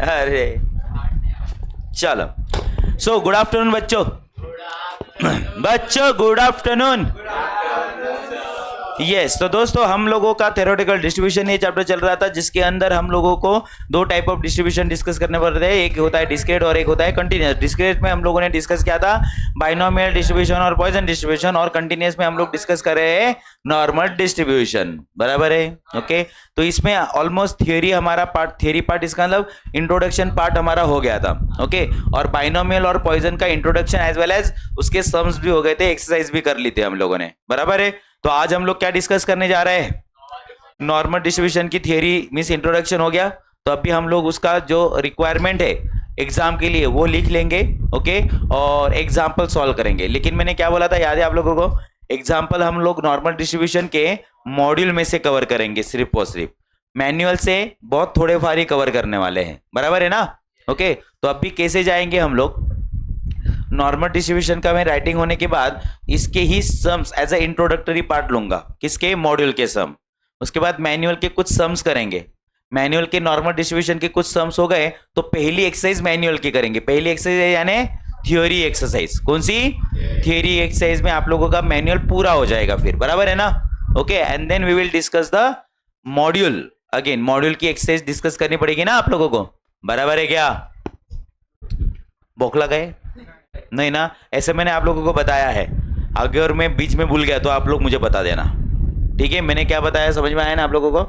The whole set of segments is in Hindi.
अरे चलो, सो गुड आफ्टरनून बच्चों। बच्चों गुड आफ्टरनून। यस तो दोस्तों, हम लोगों का थ्योरेटिकल डिस्ट्रीब्यूशन ये चैप्टर चल रहा था, जिसके अंदर हम लोगों को दो टाइप ऑफ डिस्ट्रीब्यूशन डिस्कस करने पड़ रहे हैं। एक होता है डिस्क्रीट और एक होता है कंटिन्यूस। डिस्क्रीट में हम लोगों ने डिस्कस किया था बाइनोमियल डिस्ट्रीब्यूशन और पॉइसन डिस्ट्रीब्यूशन, और कंटिन्यूस में हम लोग डिस्कस कर रहे हैं नॉर्मल डिस्ट्रीब्यूशन। बराबर है? ओके, तो इसमें ऑलमोस्ट थियोरी हमारा पार्ट, थियोरी पार्ट इसका मतलब इंट्रोडक्शन पार्ट हमारा हो गया था। ओके, और बाइनोमियल और पॉइसन का इंट्रोडक्शन एज वेल एज उसके सम्स भी हो गए थे, एक्सरसाइज भी कर ली थी हम लोगों ने। बराबर है? तो आज हम लोग क्या डिस्कस करने जा रहे हैं? नॉर्मल डिस्ट्रीब्यूशन की थियरी मींस इंट्रोडक्शन हो गया, तो अभी हम लोग उसका जो रिक्वायरमेंट है एग्जाम के लिए वो लिख लेंगे। ओके, और एग्जाम्पल सॉल्व करेंगे। लेकिन मैंने क्या बोला था, याद है आप लोगों को? एग्जाम्पल हम लोग नॉर्मल डिस्ट्रीब्यूशन के मॉड्यूल में से कवर करेंगे, सिर्फ और सिर्फ मैनुअल से बहुत थोड़े फार ही कवर करने वाले हैं। बराबर है ना? ओके, तो अभी कैसे जाएंगे हम लोग? नॉर्मल डिस्ट्रीब्यूशन का मैं राइटिंग होने के बाद इसके ही sums as a introductory part लूंगा। किसके? मॉड्यूल के सम। उसके बाद मैनुअल के कुछ सम्स करेंगे। मैनुअल के नॉर्मल डिस्ट्रीब्यूशन के कुछ सम्स हो गए तो पहली एक्सरसाइज मैनुअल की करेंगे। पहली एक्सरसाइज यानी थ्योरी एक्सरसाइज। कौन सी? थ्योरी एक्सरसाइज में आप लोगों का मैनुअल पूरा हो जाएगा फिर। बराबर है ना? Okay, and then we will discuss the module again. Module की एक्सरसाइज डिस्कस करनी पड़ेगी ना आप लोगों को। बराबर है क्या? बौखला गए? नहीं ना? ऐसे मैंने आप लोगों को बताया है। अगर मैं बीच में भूल गया तो आप लोग मुझे बता देना। ठीक है, मैंने क्या बताया समझ में आया ना आप लोगों को?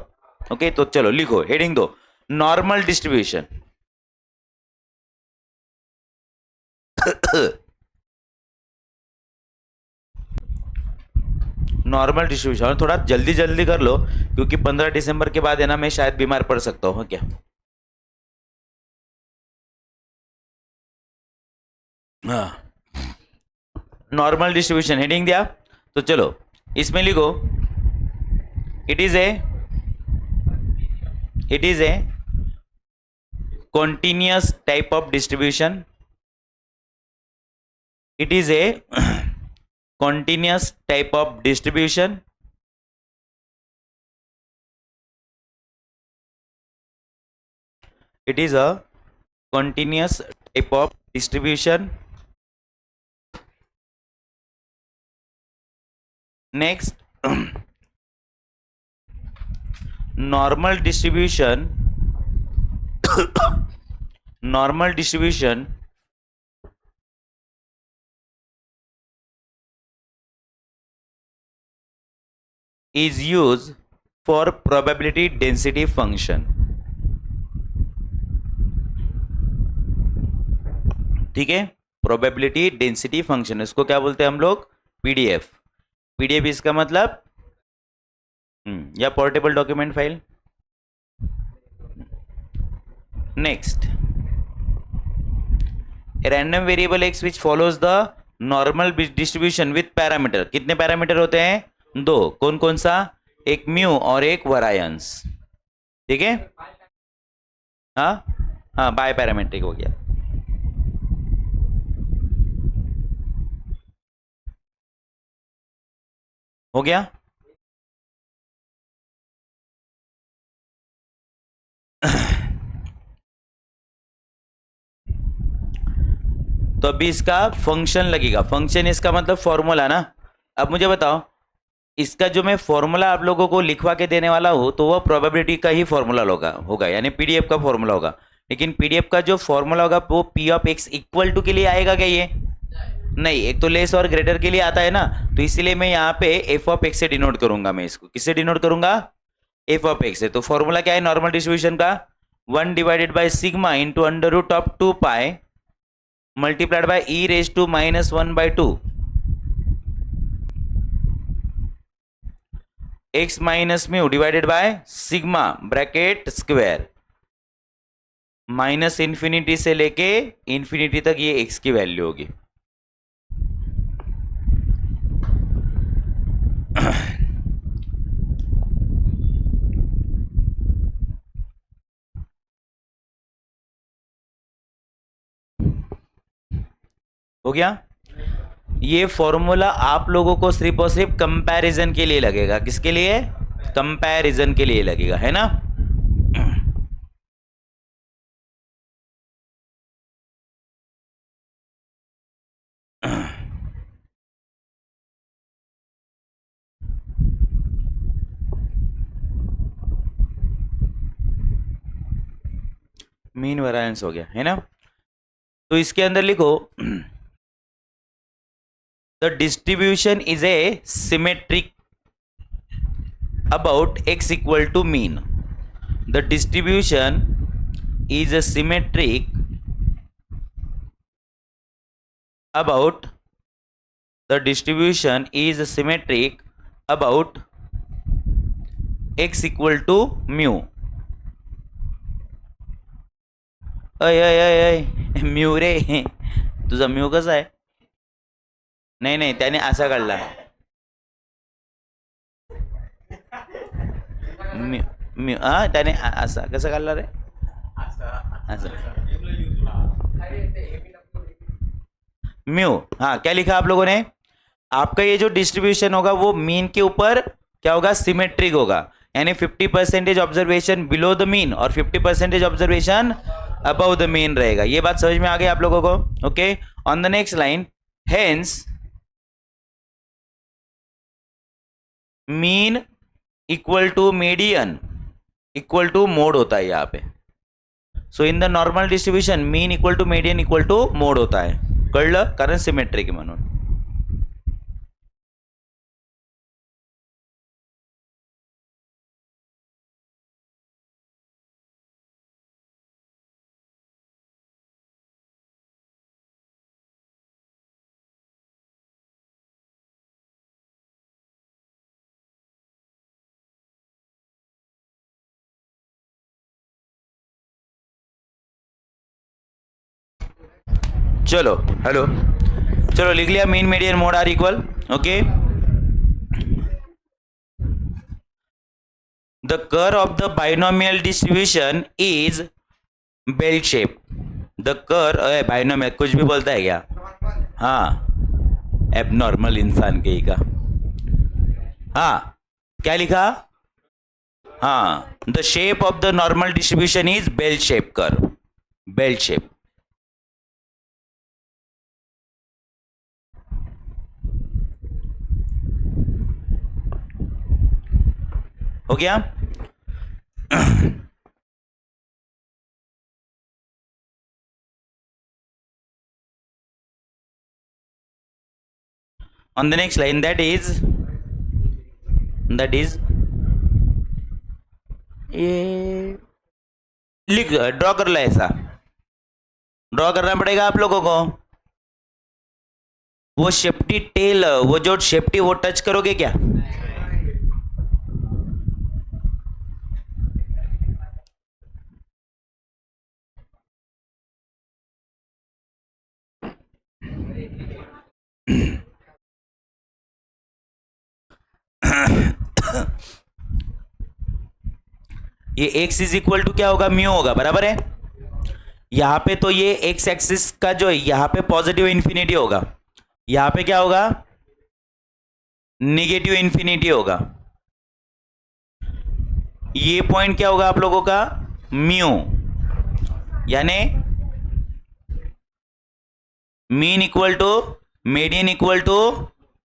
ओके, तो चलो लिखो, हेडिंग दो, नॉर्मल डिस्ट्रीब्यूशन। नॉर्मल डिस्ट्रीब्यूशन थोड़ा जल्दी जल्दी कर लो, क्योंकि 15 दिसंबर के बाद है ना, मैं शायद बीमार पड़ सकता हूँ। क्या? हाँ, नॉर्मल डिस्ट्रीब्यूशन हेडिंग दिया, तो चलो इसमें लिखो, it is a continuous type of distribution. It is a continuous type of distribution. It is a continuous type of distribution. Next, normal distribution. Normal distribution is used for probability density function. ठीक है, प्रोबेबिलिटी डेंसिटी फंक्शन, इसको क्या बोलते हैं हम लोग? पीडीएफ। पीडीएफ इसका मतलब या portable document file. Next, random variable x which follows the normal distribution with parameter. कितने पैरामीटर होते हैं? दो। कौन कौन सा? एक म्यू और एक वरायंस। ठीक है, हाँ हाँ, बाय पैरामीट्रिक हो गया। हो गया? तो अभी इसका फंक्शन लगेगा। फंक्शन इसका मतलब फॉर्मूला ना। अब मुझे बताओ, इसका जो मैं फॉर्मूला आप लोगों को लिखवा के देने वाला हूं, तो वह प्रोबेबिलिटी का ही फॉर्मूला होगा, यानी पीडीएफ का फॉर्मूला होगा। लेकिन पीडीएफ का जो फॉर्मूला होगा वो P of X equal to के लिए आएगा क्या? ये नहीं, एक तो लेस और ग्रेटर के लिए आता है ना, तो इसीलिए मैं यहाँ पे एफ ऑफ एक्स से डिनोट करूंगा। मैं इसको किससे डिनोट करूंगा? एफ ऑफ एक्स से। तो फॉर्मूला क्या है नॉर्मल डिस्ट्रीब्यूशन का? 1 divided by sigma into under root of 2 pi multiplied by e raise to -1/2 x minus mu divided by sigma bracket square minus infinity से लेके इंफिनिटी तक ये एक्स की वैल्यू होगी। हो गया? ये फॉर्मूला आप लोगों को सिर्फ और सिर्फ कंपैरिजन के लिए लगेगा। किसके लिए? कंपैरिजन के लिए लगेगा, है ना? मीन वेरिएंस हो गया है ना। तो इसके अंदर लिखो the distribution is a symmetric about x equal to mean. The distribution is a symmetric about the distribution is symmetric about x equal to mu. अय अय अय अय म्यू रे तुझा म्यू कसा आहे? नाही नाही त्याने असा काढला म्यू म्यू हा त्याने असा कसा काढला रे असं म्यू। हाँ क्या लिखा आप लोगों ने? आपका ये जो डिस्ट्रीब्यूशन होगा वो मीन के ऊपर क्या होगा? सिमेट्रिक होगा, यानी 50% ऑब्जर्वेशन बिलो द मीन और 50% ऑब्जर्वेशन अबव द मीन रहेगा। ये बात समझ में आ गई आप लोगों को? Okay, on the next line, hence mean equal to median equal to mode होता है यहाँ पे। So in the normal distribution mean equal to median equal to mode होता है, कळलं? कारण सिमेट्रिक आहे म्हणून। चलो हेलो, चलो लिख लिया mean median mode are equal. Okay, the curve of the binomial distribution is bell shape. The curve binomial कुछ भी बोलता है क्या? हाँ, एबनॉर्मल इंसान के ही का। हाँ क्या लिखा? हाँ, the shape of the normal distribution is bell shape curve, bell shape. हो गया? on the next line, that is ये लिख ड्रॉ कर लो, ऐसा ड्रॉ करना पड़ेगा आप लोगों को। वो शेप्टी टेल, वो जो शेप्टी, वो टच करोगे क्या? ये x इज इक्वल टू क्या होगा? म्यू होगा, बराबर है। यहां पे तो ये x एक्सिस का जो है यहां पे पॉजिटिव इंफिनिटी होगा, यहां पे क्या होगा? निगेटिव इंफिनिटी होगा। ये पॉइंट क्या होगा आप लोगों का? म्यू, यानी mean equal to median equal to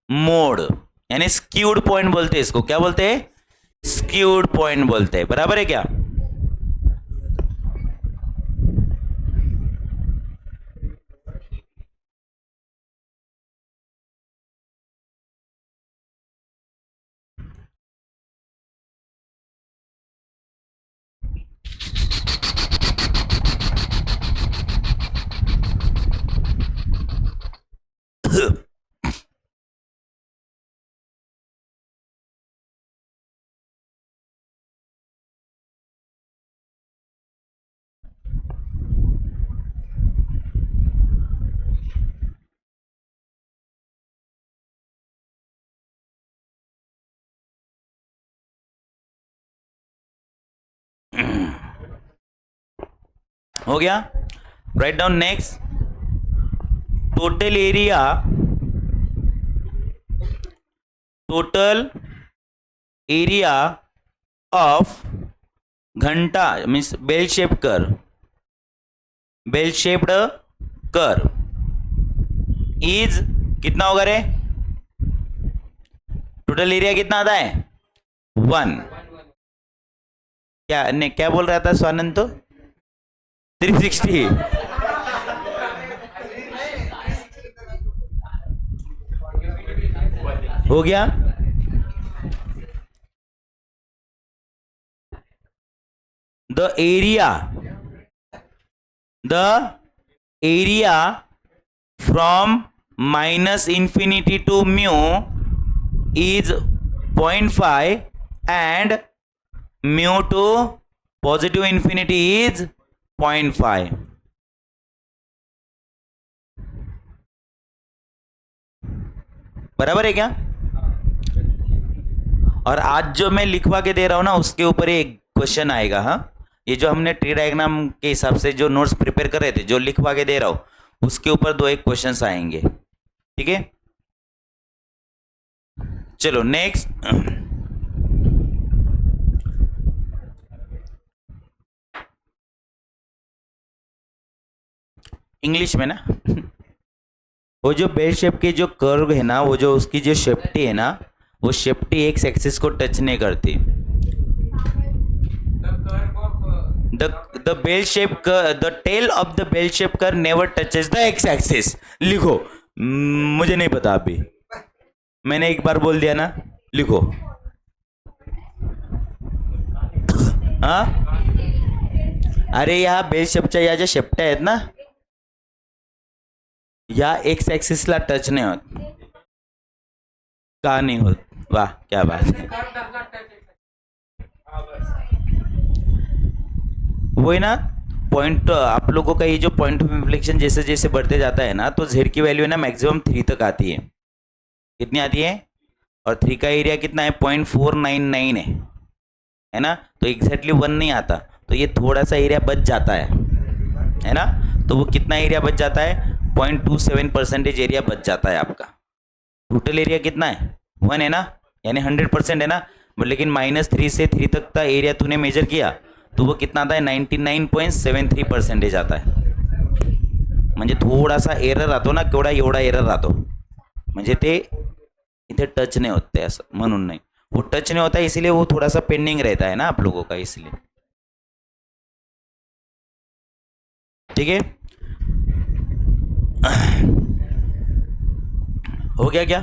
mode, यानी स्क्यूड पॉइंट बोलते हैं इसको। क्या बोलते हैं? स्क्यूड पॉइंट बोलते हैं, बराबर है क्या? हो गया? Write down next, total area, total area of घंटा means bell shape curve, bell shaped curve is कितना होगा रे? टोटल एरिया कितना आता है? 1। क्या बोल रहा था स्वानंद? तो 360 हो गया। The area from minus infinity to mu is 0.5 and mu to positive infinity is 0.5। बराबर है क्या? और आज जो मैं लिखवा के दे रहा हूं ना उसके ऊपर एक क्वेश्चन आएगा। हाँ, ये जो हमने ट्री डायग्राम के हिसाब से जो नोट्स प्रिपेयर कर रहे थे, जो लिखवा के दे रहा हूं उसके ऊपर 2-1 क्वेश्चंस आएंगे। ठीक है, चलो नेक्स्ट। इंग्लिश में ना वो जो बेल शेप के जो कर्व है ना, वो जो उसकी जो शेप्टी है ना, वो शेप्टी एक्स एक्सिस को टच नहीं करती। The bell shape, the tail of the bell shape curve never touches the x axis. लिखो, मुझे नहीं पता अभी, मैंने एक बार बोल दिया ना, लिखो। हाँ, अरे यहाँ बेल शेपच्या या ज्या शेपट्या आहेत ना, या एक्स एक्सिसला टच नाही होत। का नहीं होत? वाह, क्या बात है। वही ना पॉइंट, आप लोगों का ये जो पॉइंट ऑफ इन्फ्लेक्शन जैसे जैसे बढ़ते जाता है ना, तो Z की वैल्यू है ना मैक्सिमम 3 तक आती है। कितनी आती है? और 3 का एरिया कितना है? 0.499 है ना, तो एग्जैक्टली 1 नहीं आता, तो ये थोड़ा सा एरिया बच जाता है ना। तो वो कितना एरिया बच जाता है? 0.27% एरिया बच जाता है आपका। टोटल एरिया कितना है? 1 है ना, यानी 100% है ना। लेकिन -3 से 3 तक का एरिया तूने मेजर किया तो वो कितना आता है? 99.73% आता है। म्हणजे थोडासा एरर राहतो ना, केवढा एवढा एरर राहतो, म्हणजे ते इथे टच नहीं होते, ऐसा म्हणून नहीं, वो टच नहीं होता इसलिए वो थोड़ा सा पेंडिंग रहता है ना आप लोगों का, इसलिए। ठीक है, हो गया क्या?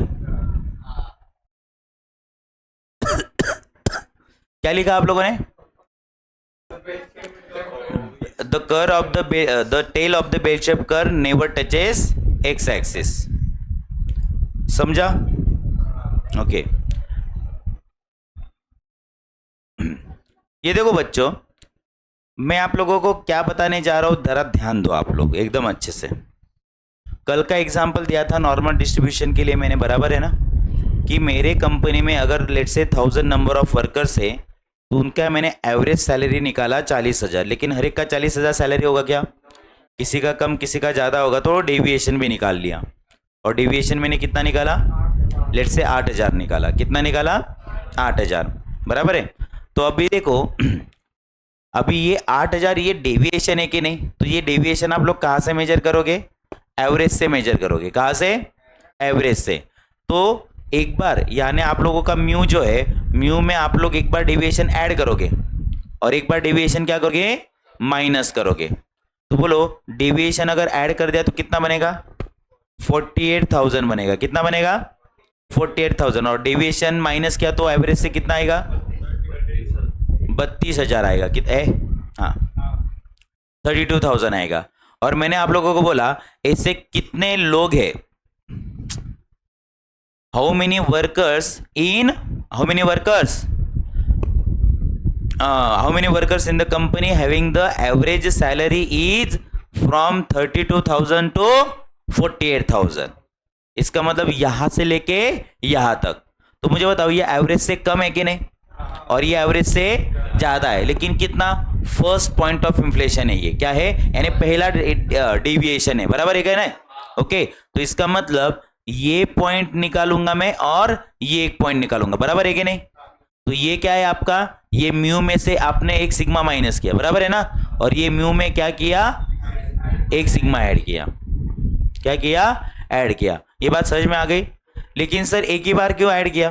क्या लिखा आप लोगों ने? The curve of the tail of the bell shape curve never touches x axis. समझा? ओके। ये देखो बच्चों, मैं आप लोगों को क्या बताने जा रहा हूं, जरा ध्यान दो आप लोग एकदम अच्छे से। कल का एग्जाम्पल दिया था नॉर्मल डिस्ट्रीब्यूशन के लिए मैंने, बराबर है ना, कि मेरे कंपनी में अगर लेट से 1000 नंबर ऑफ वर्कर्स है तो उनका मैंने एवरेज सैलरी निकाला 40,000, लेकिन हर एक का 40,000 सैलरी होगा क्या? किसी का कम किसी का ज़्यादा होगा, तो डेविएशन भी निकाल लिया। और डेविएशन मैंने कितना निकाला? लेट से 8,000 निकाला। कितना निकाला? 8,000, बराबर है। तो अभी देखो, अभी ये 8,000 ये डेविएशन है कि नहीं? तो ये डेविएशन आप लोग कहाँ से मेजर करोगे? एवरेज से मेजर करोगे। कहाँ से? एवरेज से। तो एक बार यानी आप लोगों का म्यू जो है, म्यू में आप लोग एक बार डेविएशन ऐड करोगे और एक बार डेविएशन क्या करोगे? माइनस करोगे। तो बोलो डेविएशन अगर ऐड कर दिया तो कितना बनेगा? 48,000 बनेगा। कितना बनेगा? 48,000। और डेविएशन माइनस किया तो एवरेज से कितना आएगा? 32,000 आएगा। कितना? हाँ, 32,000 आएगा। और मैंने आप लोगों को बोला ऐसे कितने लोग हैं, how many workers in how many workers in the company having the average salary is from 32,000 to 48,000। इसका मतलब यहां से लेके यहां तक। तो मुझे बताओ ये एवरेज से कम है कि नहीं? और ये एवरेज से ज्यादा है, लेकिन कितना? फर्स्ट पॉइंट ऑफ इन्फ्लेशन है ये। क्या है? यानी पहला डेविएशन है, बराबर है क्या ना? ओके, तो इसका मतलब ये पॉइंट निकालूंगा मैं और ये एक पॉइंट निकालूंगा, बराबर है कि नहीं? तो ये क्या है आपका? ये म्यू में से आपने एक सिग्मा माइनस किया, बराबर है ना? और ये म्यू में क्या किया? एक सिग्मा ऐड किया। क्या किया? ऐड किया। ये बात समझ में आ गई? लेकिन सर एक ही बार क्यों ऐड किया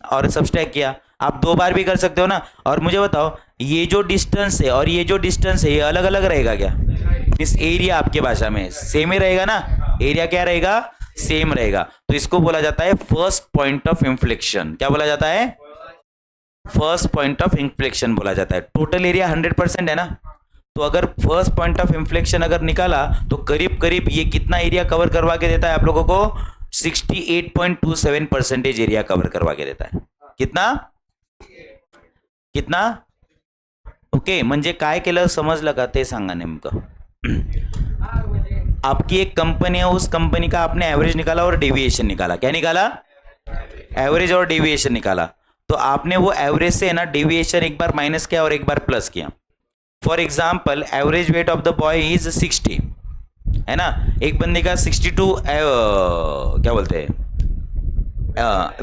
और सब्सट्रैक्ट किया? आप 2 बार भी कर सकते हो ना। और मुझे बताओ ये जो डिस्टेंस है और ये जो डिस्टेंस है ये अलग अलग रहेगा क्या? इस एरिया आपके भाषा में सेम ही रहेगा ना, एरिया क्या रहेगा, सेम रहेगा। तो इसको बोला जाता है फर्स्ट पॉइंट ऑफ इन्फ्लेक्शन। क्या बोला जाता है, फर्स्ट पॉइंट ऑफ इन्फ्लेक्शन बोला जाता है। टोटल एरिया 100% है ना, तो अगर फर्स्ट पॉइंट ऑफ इन्फ्लेक्शन अगर निकाला तो करीब करीब ये कितना एरिया कवर करवा के देता है आप लोगों को, 68.27% एरिया कवर करवा के देता है। कितना कितना ओके, म्हणजे काय केलं समजलं का ते सांगा नेमकं। आपकी एक कंपनी है, उस कंपनी का आपने एवरेज निकाला और डेविएशन निकाला। क्या निकाला, एवरेज और डेविएशन निकाला। तो आपने वो एवरेज से है ना डेविएशन एक बार माइनस किया और एक बार प्लस किया। For example average weight of the boy is 60 है ना, एक बंदे का 62 क्या बोलते हैं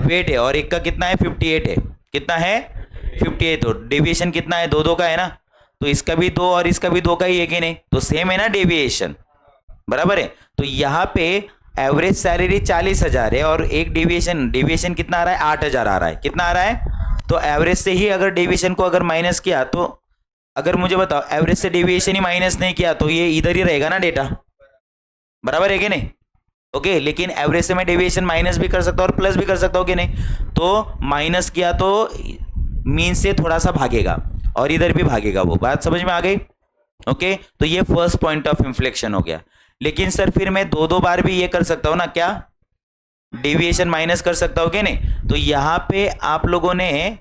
वेट है और एक का कितना है 58 है। कितना है 58, तो डेविएशन कितना है, दो का है ना, तो इसका भी 2 और इसका भी 2 का ही है कि नहीं, तो सेम है ना डेविएशन, बराबर है। तो यहाँ पे एवरेज सैलरी 40,000 है और एक डेविएशन कितना आ रहा है, 8,000 आ रहा है। कितना आ रहा है, तो एवरेज से ही अगर डेविएशन को अगर माइनस किया तो अगर मुझे बताओ एवरेज से डेविएशन ही माइनस नहीं किया तो ये इधर ही रहेगा ना डेटा, बराबर है कि नहीं। ओके, लेकिन एवरेज से मैं डेविएशन माइनस भी कर सकता हूँ और प्लस भी कर सकता हूँ कि नहीं, तो माइनस किया तो मीन से थोड़ा सा भागेगा और इधर भी भागेगा, वो बात समझ में आ गई। ओके, तो ये फर्स्ट पॉइंट ऑफ इन्फ्लेक्शन हो गया। लेकिन सर फिर मैं दो बार भी ये कर सकता हूँ ना, क्या डेविएशन माइनस कर सकता हूँ कि नहीं। तो यहाँ पे आप लोगों ने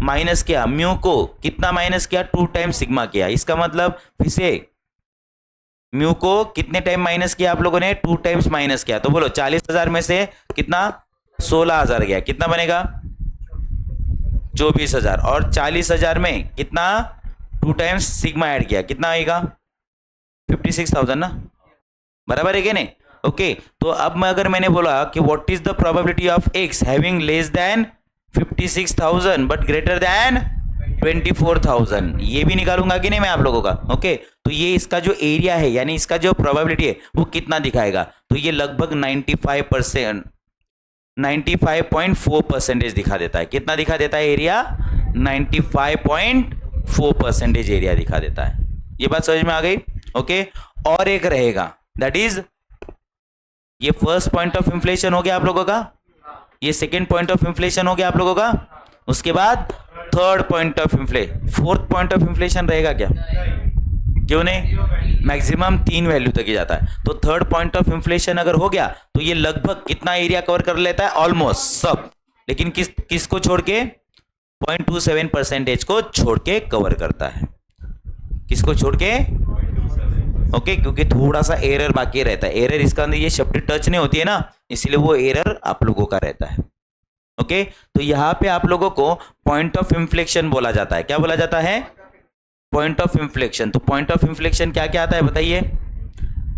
माइनस किया, म्यू को कितना माइनस किया, 2 टाइम्स सिग्मा किया। इसका मतलब फिर से म्यू को कितने टाइम माइनस किया आप लोगों ने, 2 टाइम्स माइनस किया। तो बोलो 40,000 में से कितना 16,000 गया, कितना बनेगा 24,000, और 40,000 में कितना 2 टाइम्स सिग्मा ऐड किया, कितना आएगा 56,000 ना, बराबर है क्या नहीं। ओके, तो अब मैं अगर मैंने बोला कि what is the probability of x having less than 56,000 but greater than 24,000, ये भी निकालूंगा कि नहीं मैं आप लोगों का। ओके, तो ये इसका जो एरिया है यानी इसका जो प्रोबेबिलिटी है वो कितना दिखाएगा, तो ये लगभग 95.4% दिखा देता है। कितना दिखा देता है एरिया, 95.4% एरिया दिखा देता है। ये बात समझ में आ गई। ओके, और एक रहेगा दैट इज, ये फर्स्ट पॉइंट ऑफ इन्फ्लेशन हो गया आप लोगों का, ये सेकेंड पॉइंट ऑफ इन्फ्लेशन हो गया आप लोगों का, उसके बाद third point of inflation, fourth point of inflation रहेगा क्या, क्यों नहीं, मैक्सिमम 3 वैल्यू तक ही जाता है। तो थर्ड पॉइंट ऑफ इन्फ्लेशन अगर हो गया तो ये लगभग कितना एरिया कवर कर लेता है, ऑलमोस्ट सब, लेकिन किसको छोड़ के, 0.27% को छोड़ के कवर करता है। किसको छोड़ के, ओके, क्योंकि थोड़ा सा एरर बाकी रहता है। एरर इसका अंदर ये शब्द टच नहीं होती है ना, इसलिए वो एरर आप लोगों का रहता है। ओके, तो यहां पे आप लोगों को पॉइंट ऑफ इन्फ्लेक्शन बोला जाता है। क्या बोला जाता है, पॉइंट ऑफ इन्फ्लेक्शन। तो पॉइंट ऑफ इन्फ्लेक्शन क्या क्या आता है बताइए।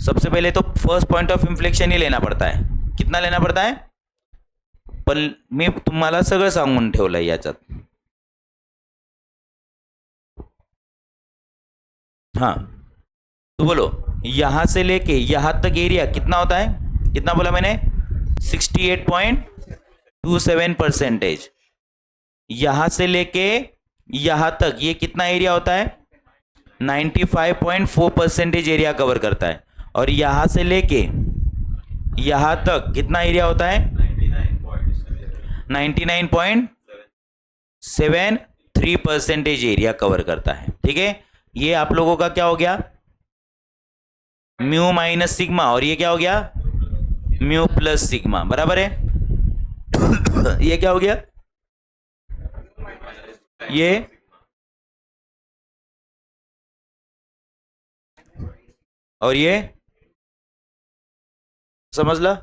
सबसे पहले तो फर्स्ट पॉइंट ऑफ इन्फ्लेक्शन ही लेना पड़ता है। कितना लेना पड़ता है, पण मी तुम्हाला सगळं सांगून ठेवलंय याच्यात। हाँ, तो बोलो यहां से लेके यहां तक एरिया कितना होता है, कितना बोला मैंने, 68.27%। यहां से लेके यहां तक ये कितना एरिया होता है, 95.4% एरिया कवर करता है। और यहां से लेके यहां तक कितना एरिया होता है, 99.73% एरिया कवर करता है। ठीक है, ये आप लोगों का क्या हो गया, म्यू माइनस सिग्मा, और ये क्या हो गया, म्यू प्लस सिग्मा, बराबर है। ये क्या हो गया, ये और ये समझ ला,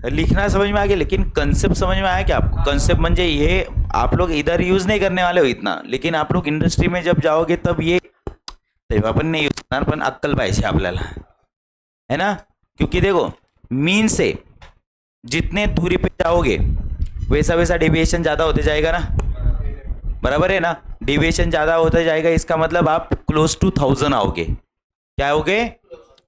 लिखना समझ में आ गया, लेकिन कंसेप्ट समझ में आया क्या आपको। कंसेप्ट म्हणजे ये आप लोग इधर यूज नहीं करने वाले हो इतना, लेकिन आप लोग इंडस्ट्री में जब जाओगे तब ये आपण नाही यूज करणार, पण अक्कल पाहिजे आपल्याला, है ना। क्योंकि देखो मीन से जितने दूरी पे जाओगे वैसा वैसा डेविएशन ज्यादा होते जाएगा ना, बराबर है ना। डेविएशन ज्यादा होता जाएगा, इसका मतलब आप क्लोज टू 1000 आओगे। क्या आओगे,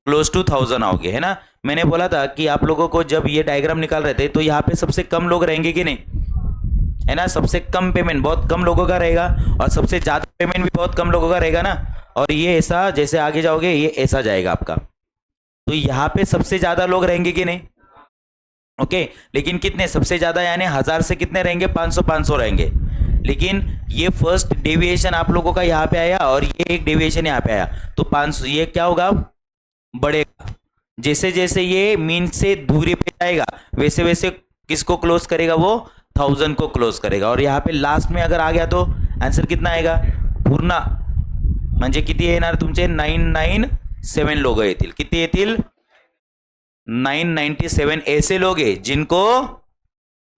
क्लोज टू 1000 आओगे, है ना। मैंने बोला था कि आप लोगों को जब ये डायग्राम निकाल रहे थे तो यहाँ पे सबसे कम लोग रहेंगे कि नहीं, है ना। सबसे कम पेमेंट बहुत कम लोगों का रहेगा और सबसे ज्यादा पेमेंट भी बहुत कम लोगों का रहेगा ना। और ये ऐसा, जैसे आगे जाओगे ये ऐसा जाएगा आपका। तो यहाँ पे सबसे ज्यादा लोग रहेंगे कि नहीं? ओके, लेकिन कितने सबसे ज्यादा, यानी 1000 से कितने रहेंगे? 500 रहेंगे। लेकिन ये फर्स्ट डेविएशन आप लोगों का यहाँ पे आया और ये एक डेविएशन यहाँ पे आया, तो 500 ये क्या होगा? बढ़ेगा। जैसे जैसे ये मीन से दूरी पे जाएगा वैसे वैसे किसको क्लोज करेगा? वो 1000 को क्लोज करेगा। और यहाँ पे लास्ट में अगर आ गया तो आंसर कितना आएगा? पूर्ण म्हणजे किती येणार तुमचे? 997 लोक येतील. किती येतील? 997 ऐसे लोग हैं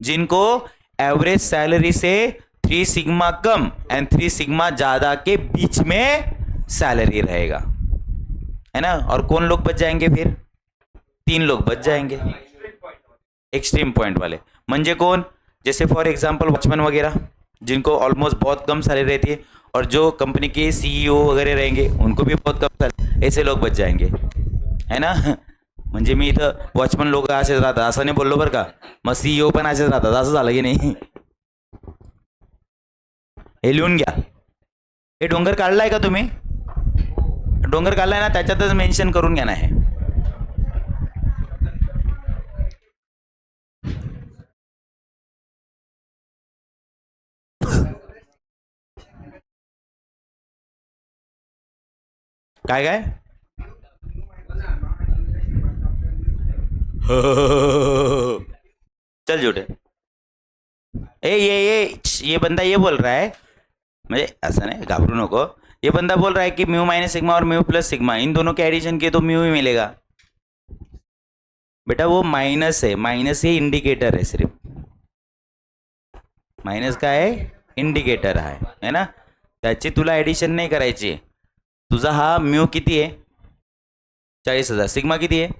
जिनको एवरेज सैलरी से 3 सिग्मा कम एंड 3 सिग्मा ज्यादा के बीच में सैलरी रहेगा, है ना? और कौन लोग बच जाएंगे फिर? 3 लोग बच जाएंगे एक्सट्रीम पॉइंट वाले। म्हणजे कौन? जैसे फॉर एग्जांपल वॉचमैन वगैरह, जिनको ऑलमोस्ट बहुत कम सैलरी रहती है, और जो कंपनी के सीईओ वगैरह रहेंगे उनको भी बहुत कम सैलरी, ऐसे लोग बच जाएंगे, है ना? म्हणजे मी इथं वॉचमन लोक असेच राहतात असं नाही बोललो बरं का, मग सीईओ पण असेच राहतात, असं झालं की नाही? हे लिहून घ्या. हे डोंगर काढलाय का तुम्ही? डोंगर काढलाय ना, त्याच्यातच मेन्शन करून घ्या ना हे. काय काय? चल झूठे. ये बंदा ये बोल रहा है, म्हणजे असं नाही, घाबरू नको. ये बंदा बोल रहा है कि म्यू माइनस सिग्मा और म्यू प्लस सिग्मा इन दोनों के एडिशन के तो म्यू ही मिलेगा. बेटा वो माइनस है, माइनस ये इंडिकेटर है, सिर्फ माइनस का है, इंडिकेटर है ना? त्याची तुला एडिशन नाही करायची. तुझा हा म्यू किती आहे? 40,000. सिग्मा किती आहे?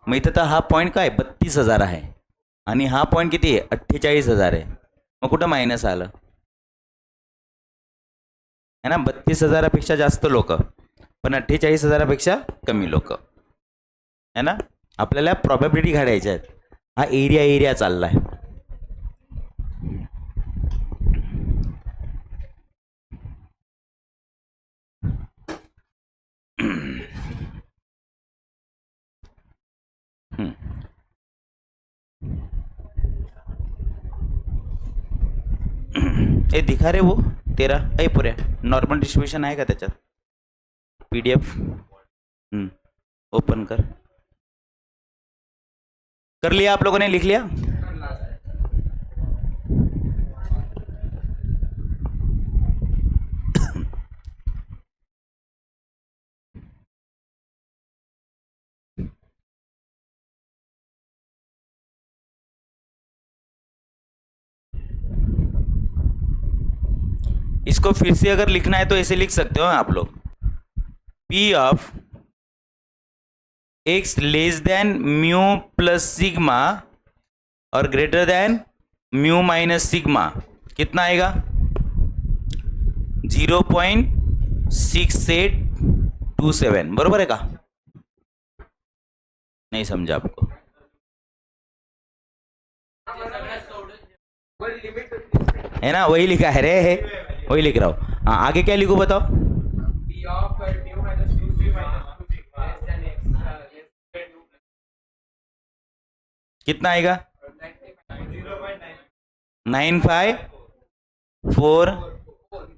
मग इथं तर हा पॉईंट काय 32,000 आहे आणि हा पॉईंट किती आहे? 48,000 आहे. मग कुठं मायनस आलं? है ना? 32,000पेक्षा जास्त लोक पण 48,000पेक्षा कमी लोक, है ना? आपल्याला प्रॉबॅबिलिटी काढायच्या आहेत. हा एरिया चाललाय. ए दिखा रे वो तेरा ए पुऱ्या नॉर्मल डिस्ट्रीब्यूशन आहे का त्याच्यात? PDF ओपन कर लिया आप लोगों ने? लिख लिया? इसको फिर से अगर लिखना है तो ऐसे लिख सकते हो आप लोग, P of x less than mu plus sigma और greater than mu minus sigma. कितना आएगा? 0.6827. बरोबर है का? नहीं समझा आपको? है ना? वही लिखा है रे, वही लिख रहा हूँ. हाँ, आगे क्या लिखूं बताओ? कितना आएगा? 954.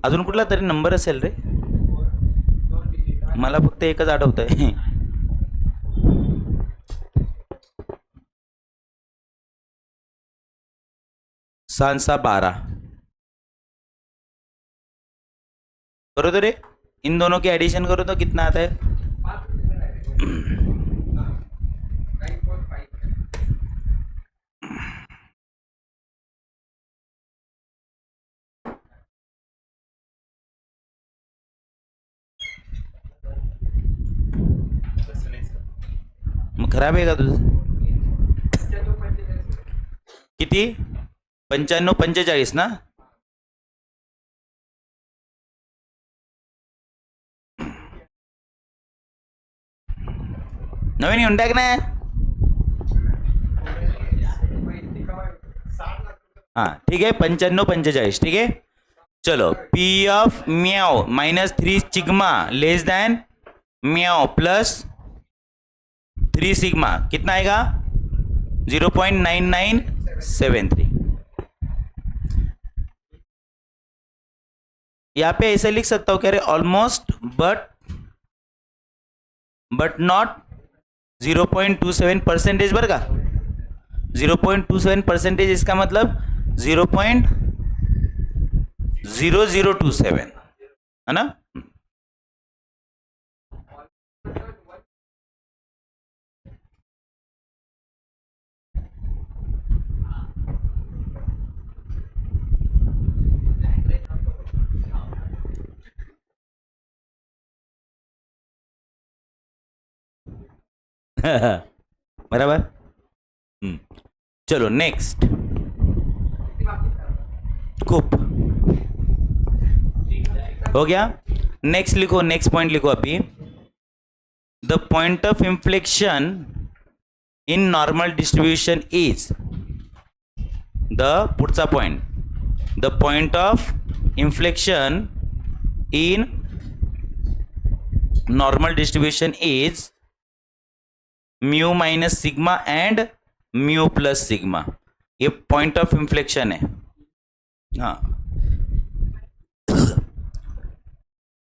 अजून कुठला तरी नंबर असेल रे, मला फक्त एकच आठवतंय. 7-12. करो तो रे, इन दोनों के एडिशन करो तो कितना आता है? मग खराब आहे का तुझं? किती? 95-45 ना? नवीन येऊन टाक ना. हाँ ठीक है, 95-45. ठीक है, चलो P of meow minus 3 sigma less than meow plus 3 sigma कितना आएगा 0.9973। यहां पे ऐसे लिख सकता हूं कह रहे ऑलमोस्ट बट नॉट 0.27% बर का 0.27% इसका मतलब 0.0027 है ना। बराबर। चलो नेक्स्ट कुप हो गया। नेक्स्ट लिखो, नेक्स्ट पॉइंट लिखो अभी। The point of inflection in normal distribution is the पुढचा point the point of inflection in normal distribution is mu minus sigma and mu plus sigma. ये पॉइंट ऑफ इंफ्लेक्शन है। हाँ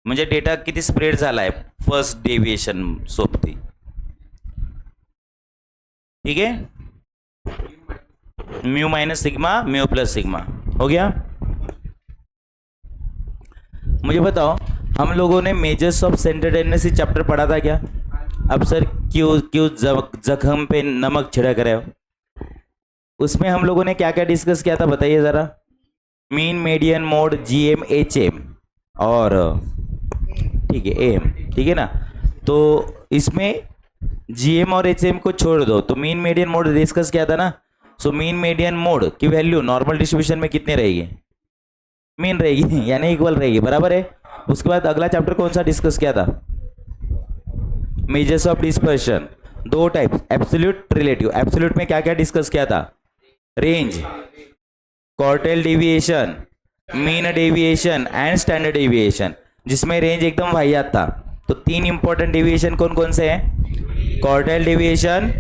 म्हणजे डेटा किती स्प्रेड झाला आहे फर्स्ट डेविएशन सोबती, ठीक है। Mu minus sigma mu plus sigma हो गया। मुझे बताओ हम लोगों ने measures of centre tendency chapter पढ़ा था क्या? अब सर क्यों क्यों जख्म पे नमक छिड़क रहे हो? उसमें हम लोगों ने क्या क्या डिस्कस किया था बताइए ज़रा। Mean median mode GM HM और ठीक है एम, ठीक है ना। तो इसमें जीएम और एचएम को छोड़ दो तो मीन मीडियन मोड डिस्कस किया था ना। सो मीन मीडियन मोड की वैल्यू नॉर्मल डिस्ट्रीब्यूशन में कितने रहेगी? मीन रहेगी यानी इक्वल रहेगी, बराबर है। उसके बाद अगला चैप्टर कौन सा डिस्कस किया था? मेजर्स ऑफ डिस्पर्शन, दो टाइप, एब्सोल्यूट रिलेटिव। एब्सोल्यूट में क्या क्या डिस्कस किया था? Range, quartile deviation, mean deviation and standard deviation, जिसमें रेंज एकदम वाहियात था। तो तीन इंपॉर्टेंट डेविएशन कौन कौन से हैं? क्वार्टाइल डेविएशन,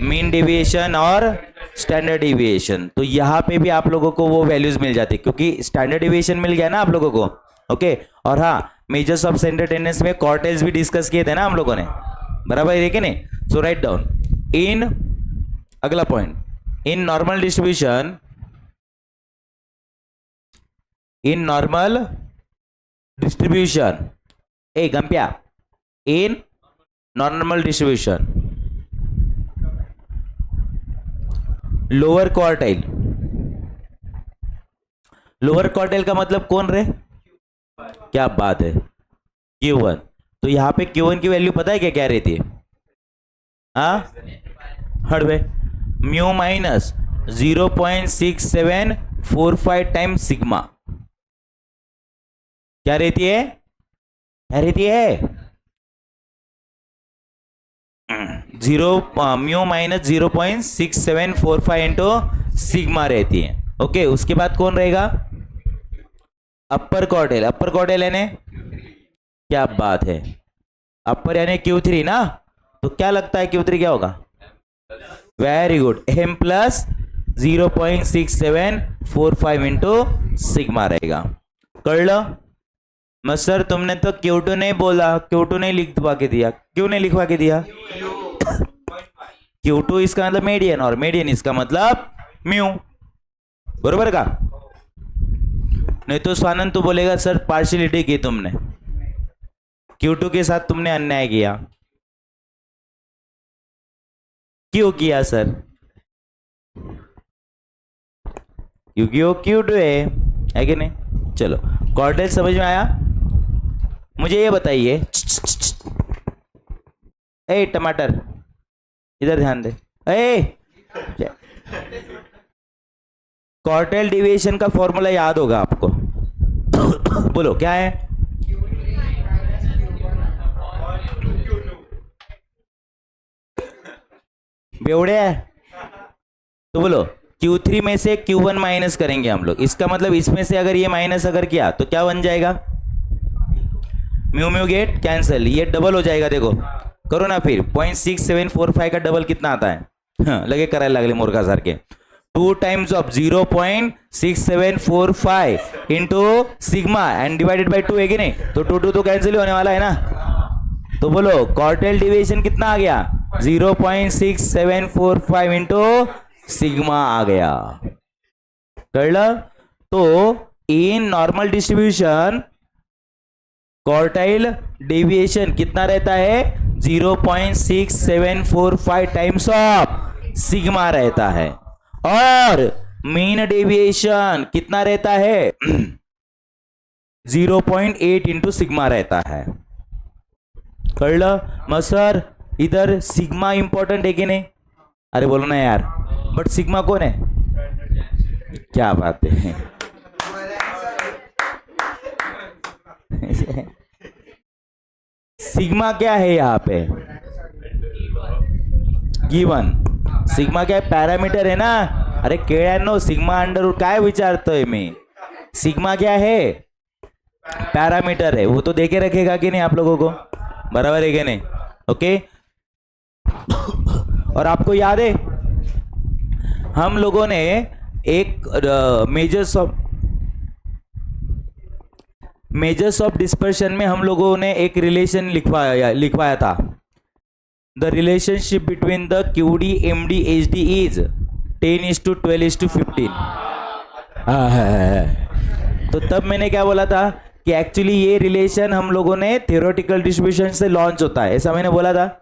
मीन डेविएशन और स्टैंडर्ड डेविएशन। तो यहाँ पे भी आप लोगों को वो वैल्यूज मिल जाती क्योंकि स्टैंडर्ड डेविएशन मिल गया ना आप लोगों को, ओके। और हाँ मेजर्स ऑफ सेंटर टेंडेंसी में क्वार्टाइल्स भी डिस्कस किए थे ना हम लोगों ने, बराबर है कि नहीं। सो राइट डाउन इन अगला point in normal distribution, in normal distribution ए गंप्या in normal distribution lower quartile, lower quartile का मतलब कौन रे? क्या बात है, Q1। तो यहां पे Q1 की वैल्यू पता है क्या क्या रहती है? हाँ हड़वे म्यू माइनस 0.6745 टाइम्स सिग्मा क्या रहती है? क्या रहती है? म्यू माइनस 0.6745 इंटू सिग्मा रहती है, ओके। उसके बाद कौन रहेगा? अपर क्वार्टाइल। अपर क्वार्टाइल यानी क्या बात है, अपर यानी Q3 ना। तो क्या लगता है Q3 क्या होगा? Very good, M plus 0.6745 into sigma रहेगा। कर लो मत सर तुमने तो Q2 नहीं बोला, Q2 नहीं लिखवा के दिया। क्यों नहीं लिखवा के दिया? Q2 इसका मतलब मीडियन और मीडियन इसका मतलब म्यू, बरोबर का? नहीं तो स्वानंद तो बोलेगा सर पार्शियलिटी की तुमने, Q2 के साथ तुमने अन्याय किया। क्यों किया सर? क्योंकि वो Q2 है कि नहीं। चलो क्वार्टाइल समझ में आया? मुझे ये बताइए, ए टमाटर इधर ध्यान दे, ए क्वार्टाइल डेविएशन का फॉर्मूला याद होगा आपको। बोलो क्या है? बेवड़े है तो बोलो Q3 में से Q1 माइनस करेंगे हम लोग, इसका मतलब इसमें से अगर ये माइनस अगर किया तो क्या बन जाएगा, म्यू म्यू गेट कैंसिल, ये डबल हो जाएगा, देखो करो ना फिर 0.6745 का डबल कितना आता है, हाँ, लगे करायला लागले मुर्गा सारखे, 2 times of 0.6745 into sigma and divided by 2 है कि नहीं, तो 2 तो कैंसिल होने वाला है ना, तो बोलो क्वार्टाइल डिविएशन कितना आ गया, 0.6745 इंटू सिग्मा आ गया, कळलं। तो इन नॉर्मल डिस्ट्रीब्यूशन क्वार्टाइल डेविएशन कितना रहता है, 0.6745 टाइम्स ऑफ सिग्मा रहता है, और मीन डेविएशन कितना रहता है 0.8 इंटू सिग्मा रहता है, कळलं। मग सर इधर सिग्मा इंपॉर्टेंट है कि नहीं, अरे बोलो ना यार, बट सिग्मा कौन है, क्या बात है सिग्मा क्या है यहाँ पे, गिवन, सिग्मा क्या है, पैरामीटर है ना, अरे केळ्यांनो सिग्मा अंडर काय विचारतोय मी, सिग्मा क्या है, पैरामीटर है, वो तो देके रखेगा कि नहीं आप लोगों को, बराबर है कि नहीं, ओके। और आपको याद है हम लोगों ने एक मेजर्स ऑफ डिस्पर्शन में हम लोगों ने एक रिलेशन लिखवाया था, the relationship between the QD MD HD is 10:12:15। तो तब मैंने क्या बोला था कि एक्चुअली ये रिलेशन हम लोगों ने थियोरेटिकल डिस्ट्रीब्यूशन से लॉन्च होता है, ऐसा मैंने बोला था।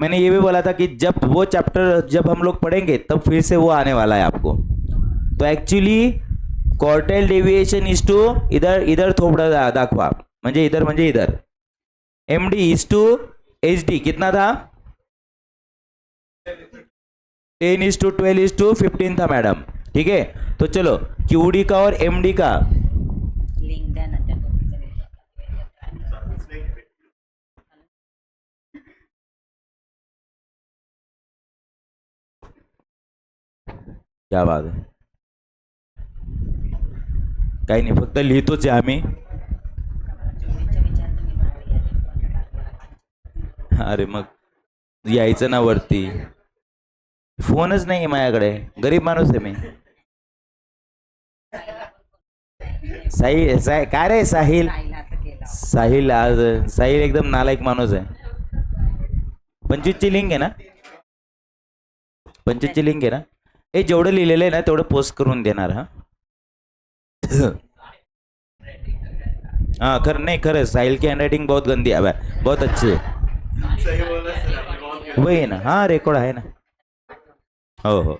मैंने ये भी बोला था कि जब वो चैप्टर जब हम लोग पढ़ेंगे तब फिर से वो आने वाला है आपको। तो actually quartile deviation is two इधर थोड़ा दाखवा, म्हणजे इधर MD इज टू HD कितना था, 10:12:15 था मैडम, ठीक है। तो चलो QD का और MD का क्या बात है, काही नाही, फक्त लिहितोच आहे आम्ही, अरे मग यायचं ना वरती, फोनच नाही माझ्याकडे, गरीब माणूस आहे मी। साहिल काय रे साहिल, साहिल एकदम नालायक माणूस आहे। 25ची लिंक आहे ना, 25ची लिंक आहे ना, हे जेवढं लिहिलेलं आहे ना तेवढं पोस्ट करून देणार, हा हाँ खरं साहिल की हैंडराइटिंग बहुत गंदी है, बहुत अच्छी है, वही है ना, हाँ रेकॉर्ड है ना, हो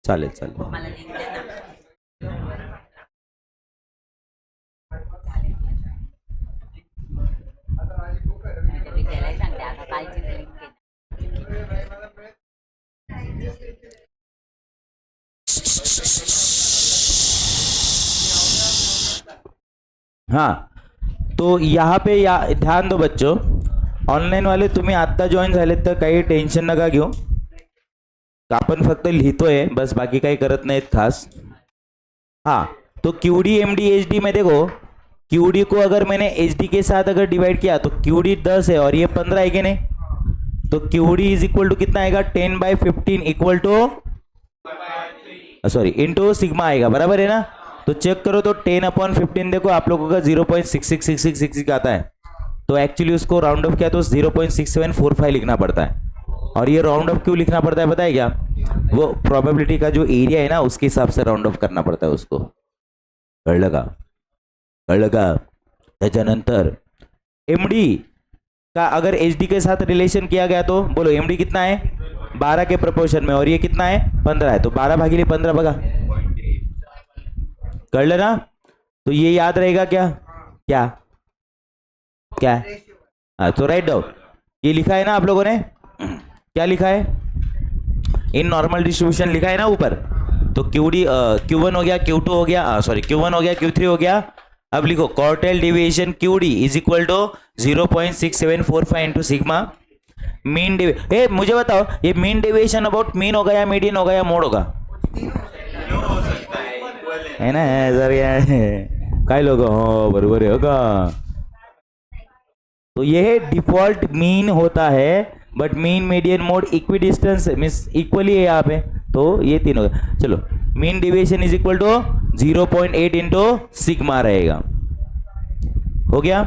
चालेल। हाँ, तो यहाँ पे ध्यान दो बच्चों, ऑनलाईन वाले तुम्ही आत्ता जॉईन झालेत तर काही टेन्शन नका घेऊ, आपण फक्त लिहितोय बस, बाकी काही करत नाहीत खास। हाँ, तो QD MD HD में देखो, QD को अगर मैंने HD के साथ अगर डिवाइड किया तो QD 10 है और ये 15 है कि नहीं, तो QD इज इक्वल टू कितना आएगा, 10/15 equal to sorry into sigma आएगा, बराबर है ना। तो चेक करो तो 10/15 देखो आप लोगों का 0.6666 आता है, तो एक्चुअली उसको राउंड ऑफ किया तो 0.6745 लिखना पड़ता है। और ये राउंड ऑफ क्यों लिखना पड़ता है पता है क्या, वो प्रोबेबिलिटी का जो एरिया है ना उसके हिसाब से राउंड ऑफ करना पड़ता है उसको, कळलं का। त्याच्यानंतर MD का अगर HD के साथ रिलेशन किया गया तो बोलो MD कितना है, 12 के प्रपोर्शन में, और ये कितना है 15 है, तो 12/15 बघा, कळलं ना। तो ये याद रहेगा क्या, हाँ, तो राइट डाउन, ये लिखा है ना आप लोगों ने, क्या लिखा है, इन नॉर्मल डिस्ट्रीब्यूशन लिखा है ना ऊपर, तो Q1 हो गया, Q2 हो गया, सॉरी Q1 हो गया, Q3 हो गया। अब लिखो quartile deviation QD is equal to 0.6745 into sigma, मुझे बताओ, ये मीन डेविएशन अबाउट मीन होगा या मीडियन होगा या मोड होगा? है ना सर, क्या काय लोग हो, बरोबर है होगा। तो ये डिफॉल्ट मीन होता है, but mean median mode equidistance means equally है यहाँ पे, तो ये तीन होगा। चलो, mean deviation is equal to 0.8 into sigma रहेगा। हो गया?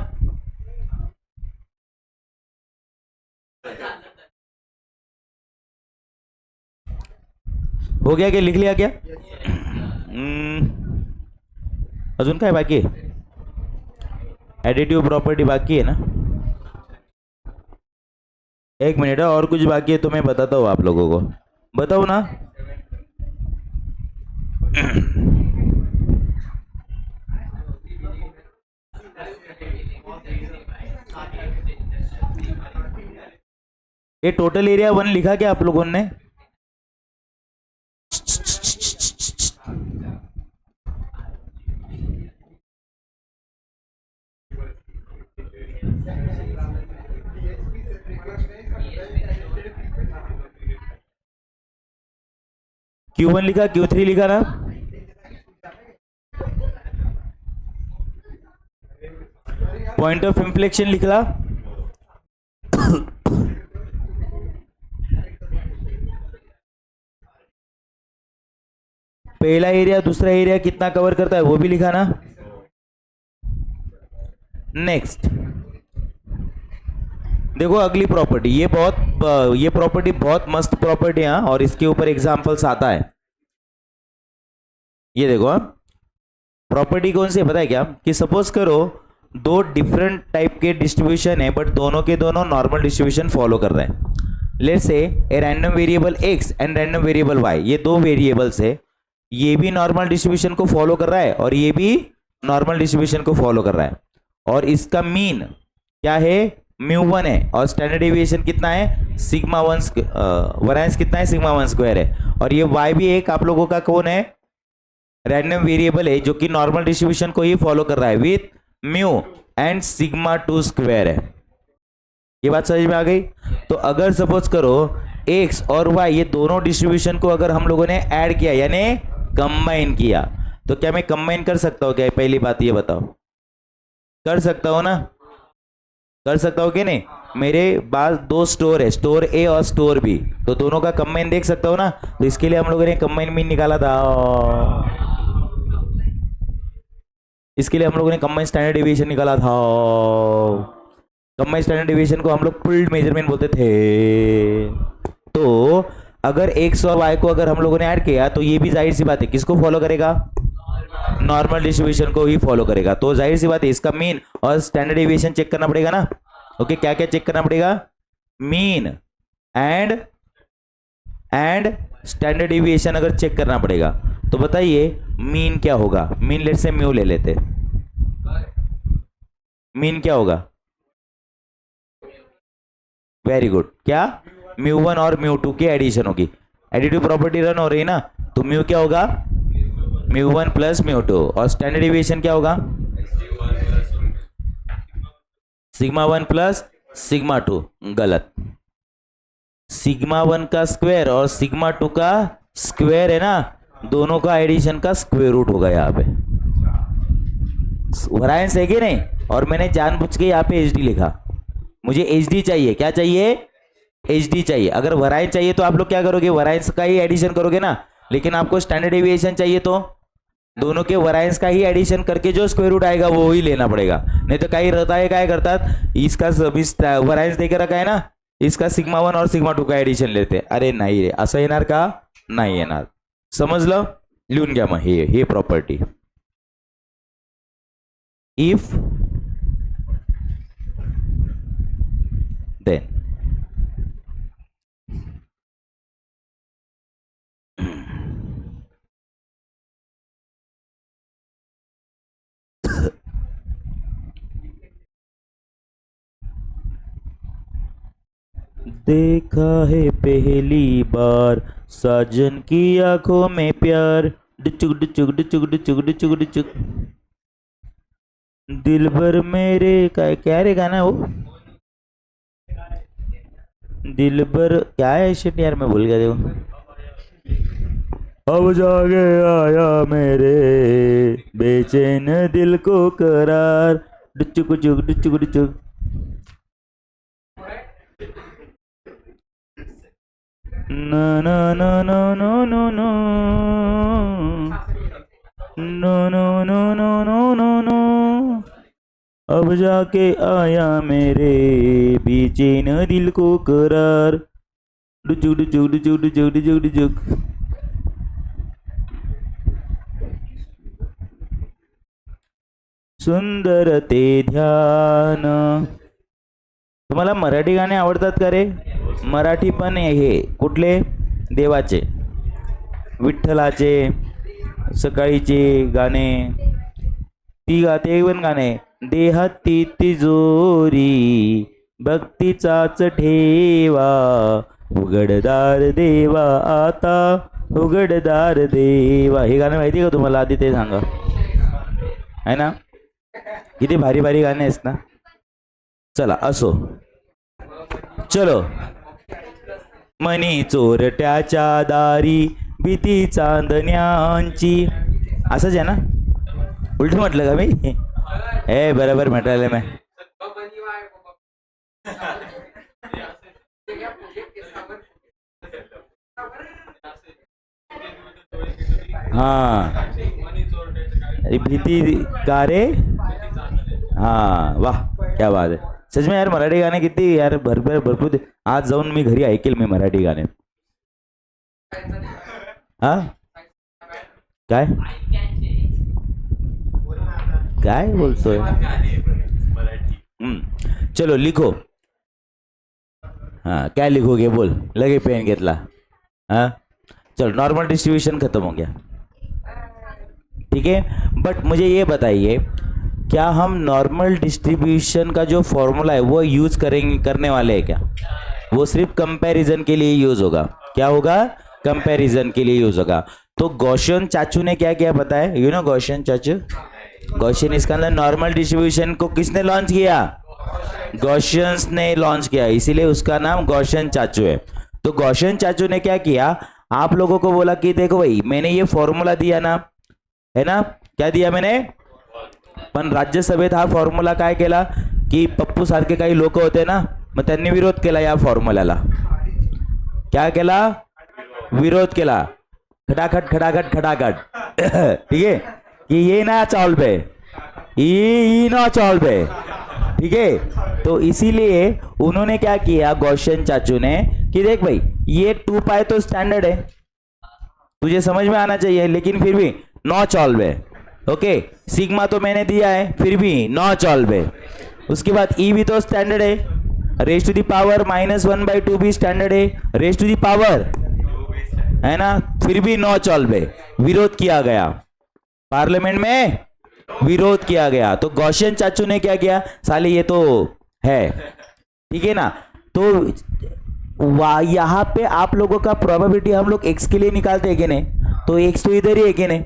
हो गया क्या? लिख लिया क्या? अजून काय बाकी आहे? एडिटिव प्रॉपर्टी बाकी है ना? एक मिनट है, और कुछ बाकी है तो मैं बताता हूँ आप लोगों को। बताओ ना। ये टोटल एरिया 1 लिखा क्या आप लोगों ने? Q1 लिखा, Q3 लिखा ना? पॉइंट ऑफ इंफ्लेक्शन लिखला? पहला एरिया दूसरा एरिया कितना कवर करता है वो भी लिखा ना? नेक्स्ट देखो अगली प्रॉपर्टी, ये प्रॉपर्टी बहुत मस्त प्रॉपर्टी है और इसके ऊपर एग्जांपल्स आता है। ये देखो प्रॉपर्टी कौन सी है पता है क्या? कि सपोज करो दो डिफरेंट टाइप के डिस्ट्रीब्यूशन है, बट दोनों के दोनों नॉर्मल डिस्ट्रीब्यूशन फॉलो कर रहे हैं। Let's say a random variable x and random variable y, ये दो वेरिएबल्स है, ये भी नॉर्मल डिस्ट्रीब्यूशन को फॉलो कर रहा है और ये भी नॉर्मल डिस्ट्रीब्यूशन को फॉलो कर रहा है, और इसका मीन क्या है? μ1 है, और स्टैंडर्ड डेविएशन कितना है? सिग्मा 1, वैरिएंस कितना है? सिग्मा 1 स्क्वायर है। और ये y भी एक आप लोगों का कौन है? रैंडम वेरिएबल है जो कि नॉर्मल डिस्ट्रीब्यूशन को ही फॉलो कर रहा है with mu and sigma 2 square है। ये बात समझ में आ गई? तो अगर सपोज करो x और y ये दोनों डिस्ट्रीब्यूशन को अगर हम लोगों ने ऐड किया यानी कंबाइन किया, तो क्या मैं कंबाइन कर सकता हूँ क्या? पहली बात ये बताओ, कर सकता हूँ ना? कर सकता हूँ कि नहीं? मेरे पास दो स्टोर है, स्टोर ए और स्टोर बी, तो दोनों का कंबाइन देख सकता हूँ ना? तो इसके लिए हम लोगों ने कंबाइन मीन निकाला था, इसके लिए हम लोगों ने कंबाइन स्टैंडर्ड डेविएशन निकाला था। कंबाइन स्टैंडर्ड डेविएशन को हम लोग पुल्ड मेजरमेंट बोलते थे। तो अगर x और y को अगर हम लोगों ने ऐड किया तो ये भी जाहिर सी बात है किसको फॉलो करेगा? नॉर्मल डिस्ट्रीब्यूशन को ही फॉलो करेगा। तो जाहिर सी बात है इसका मीन और स्टैंडर्ड डेविएशन चेक करना पड़ेगा ना? ओके, क्या क्या चेक करना पड़ेगा? मीन एंड स्टैंडर्ड डेविएशन अगर चेक करना पड़ेगा तो बताइए मीन क्या होगा? मीन लेट से म्यू ले लेते, मीन क्या होगा? वेरी गुड, क्या? μ1 और μ2 की एडिशन होगी। एडिटिव प्रॉपर्टी रन हो रही है ना, तो म्यू क्या होगा? μ1 प्लस μ2, और स्टैंडर्ड डेविएशन क्या होगा? Sigma 1 plus sigma 2। गलत, सिग्मा 1 का स्क्वायर और सिग्मा 2 का स्क्वायर है ना, दोनों का एडिशन का स्क्वायर रूट होगा यहाँ पे। वैरिएंस है कि नहीं? और मैंने जानबूझ के यहाँ पे एचडी लिखा, मुझे एचडी चाहिए। क्या चाहिए? एचडी चाहिए। अगर वैरिएंस चाहिए तो आप लोग क्या करोगे? वैरिएंस का ही एडिशन करोगे ना, लेकिन आपको स्टैंडर्ड डेविएशन चाहिए तो दोनों के वैरिएंस का ही एडिशन करके जो स्क्वायर रूट आएगा वो ही लेना पड़ेगा। नहीं तो कहीं रहता है क्या करता, इसका वैरिएंस देकर रखा है ना, इसका सिग्मा 1 और सिग्मा 2 का एडिशन लेते। अरे नाही रे, असं येणार का? नाही येणार। समजलं? लिहून घ्या मग हे प्रॉपर्टी। इफ देन देखा है पहली बार साजन की आंखों में प्यार, डिचुक डिचुक डिचुक डिचुक डिचुक डिचुक, दिल भर मेरे का क्या रे गाना वो? दिल भर क्या है शिट यार, मैं भूल गया देखो। अब जागे आया मेरे बेचैन दिल को करार, डुचुक डुचुक डुचुक डुचुक। ना ना ना ना ना ना ना no no no no no no no, अब जाके आया मेरे बेचैन दिल को करार, डुचुक डुचुक डुचुक डुचुक डुचुक डुचुक। सुंदर ते ध्यान। तुम्हाला मराठी गाणे आवडतात का रे? मराठी पण हे कुठले? देवाचे, विठ्ठलाचे, सकाळीचे गाणे, ती गाते पण गाणे, देहाती तिजोरी भक्तीचाच ठेवा, उघडदार देवा आता, उघडदार देवा। हे गाणं माहिती का तुम्हाला? आधी ते सांगा, है ना? किती भारी भारी गाणे आहेत ना। चला असो, चलो। मनी चोरट्याच्या दारी भीती चांदण्यांची, असंच आहे ना? उलट म्हटलं का मी? ए बरोबर म्हटलं मैं। हाँ भीती का रे? हाँ वाह क्या बात है। सच में यार मराठी गाणे किती यार भरपूर आज जाऊन मी घरी ऐकेल मी मराठी गाणे। हा काय काय बोलतोय? चलो लिखो। हाँ क्या लिखोगे बोल, लगे पेन घेतला। हाँ चलो, नॉर्मल डिस्ट्रीब्यूशन खत्म हो गया, ठीक है। बट मुझे ये बताइए, क्या हम नॉर्मल डिस्ट्रीब्यूशन का जो फॉर्मूला है वो यूज करने वाले हैं क्या? वो सिर्फ कंपैरिजन के लिए यूज होगा। क्या होगा? कंपैरिजन के लिए यूज होगा। तो गॉसियन चाचू ने क्या किया पता है? यू नो गॉसियन चाचू, गॉसियन इसका अंदर नॉर्मल डिस्ट्रीब्यूशन को किसने लॉन्च किया? गॉसियंस ने लॉन्च किया, इसीलिए उसका नाम गॉसियन चाचू है। तो गॉसियन चाचू ने क्या किया, आप लोगों को बोला कि देखो भाई मैंने ये फॉर्मूला दिया ना, है ना? क्या दिया मैंने? पण राज्यसभेत हा फॉर्म्युला काय केला की पप्पू सारखे काही लोक होते ना, मग त्यांनी विरोध केला या फॉर्म्युल्याला। क्या केला? विरोध केला, खटाखट खटाखट खटाखट। ठीक है कि ये ना चॉल पे, ये ना चॉल पे, ठीक है। तो इसीलिए उन्होंने क्या किया गॉसियन चाचू ने कि देख भाई ये 2 पाई तो स्टैंडर्ड है, तुझे समझ में आना चाहिए, लेकिन फिर भी नॉट ऑल है। ओके, सिग्मा तो मैंने दिया है फिर भी नॉट ऑल है। उसके बाद ई भी तो स्टैंडर्ड है, रेज टू द पावर -1/2 भी स्टैंडर्ड है, रेज टू द पावर, है ना? फिर भी नॉट ऑल है। विरोध किया गया पार्लियामेंट में, विरोध किया गया। तो गॉसियन चाचू ने क्या किया, साले ये तो है, ठीक है ना? तो यहाँ पे आप लोगों का प्रोबेबिलिटी हम लोग x के लिए निकालते हैं कि नहीं? तो x तो इधर ही है कि नहीं?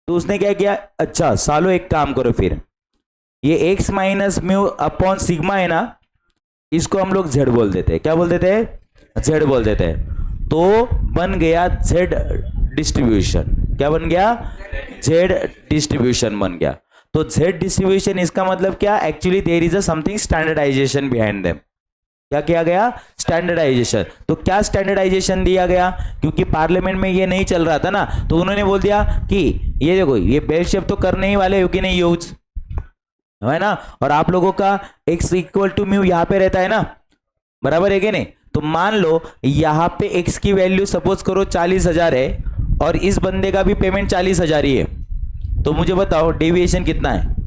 तो उसने क्या किया, अच्छा सालो एक काम करो, फिर ये x minus mu upon sigma है ना, इसको हम लोग z बोल देते हैं। क्या बोल देते हैं? z बोल देते हैं। तो बन गया z डिस्ट्रीब्यूशन। क्या बन गया? z डिस्ट्रीब्यूशन बन गया। तो z डिस्ट्रीब्यूशन इसका मतलब क्या? Actually there is a something standardisation behind them. क्या किया गया? स्टैंडर्डाइजेशन। तो क्या स्टैंडर्डाइजेशन दिया गया? क्योंकि पार्लियामेंट में ये नहीं चल रहा था ना, तो उन्होंने बोल दिया कि ये देखो ये बेल शेप तो करने ही वाले हो कि नहीं यूज, है ना? और आप लोगों का x इक्वल टू म्यू यहाँ पे रहता है ना, बराबर है कि नहीं? तो मान लो यहाँ पे x की वैल्यू सपोज करो 40,000 है और इस बंदे का भी पेमेंट 40,000 ही है, तो मुझे बताओ डेविएशन कितना है?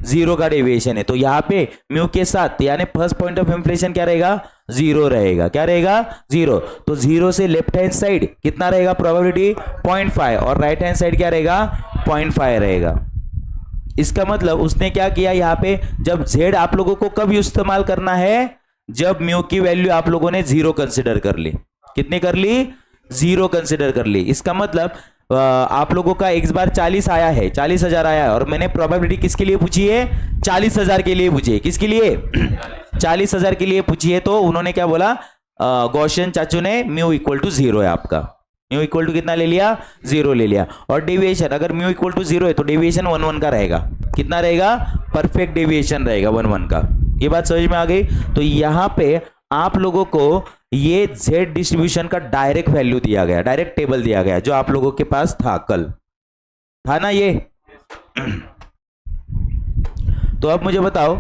0 का डेविएशन है। तो यहाँ पे म्यू के साथ यानी फर्स्ट पॉइंट ऑफ इंफ्लेशन क्या रहेगा? 0 रहेगा। क्या रहेगा? 0। तो 0 से लेफ्ट हैंड साइड कितना रहेगा प्रोबेबिलिटी? 0.5, और राइट हैंड साइड क्या रहेगा? 0.5 रहेगा। इसका मतलब उसने क्या किया यहाँ पे, जब z आप लोगों को कब इस्तेमाल करना है? जब म्यू की वैल्यू आप लोगों ने 0 कंसिडर कर ली। कितनी कर ली? 0 कंसिडर कर ली। इसका मतलब आप लोगों का x बार 40 आया है, 40,000 आया है, और मैंने प्रोबेबिलिटी किसके लिए पूछी है? 40,000 के लिए पूछी है। किसके लिए? 40,000 के लिए पूछी है। तो उन्होंने क्या बोला? गॉसियन चाचू ने म्यू इक्वल टू 0 है आपका, म्यू इक्वल टू कितना ले लिया, 0 ले लिया। और डेविएशन अगर म्यू इक्वल टू 0 है तो डेविएशन 1 1 का रहेगा, कितना रहेगा, परफेक्ट डेविएशन रहेगा 1 1 का। ये बात समझ में आ गई। तो यहां पे आप लोगों को ये z डिस्ट्रीब्यूशन का डायरेक्ट वैल्यू दिया गया, डायरेक्ट टेबल दिया गया जो आप लोगों के पास था कल, था ना ये। तो अब मुझे बताओ,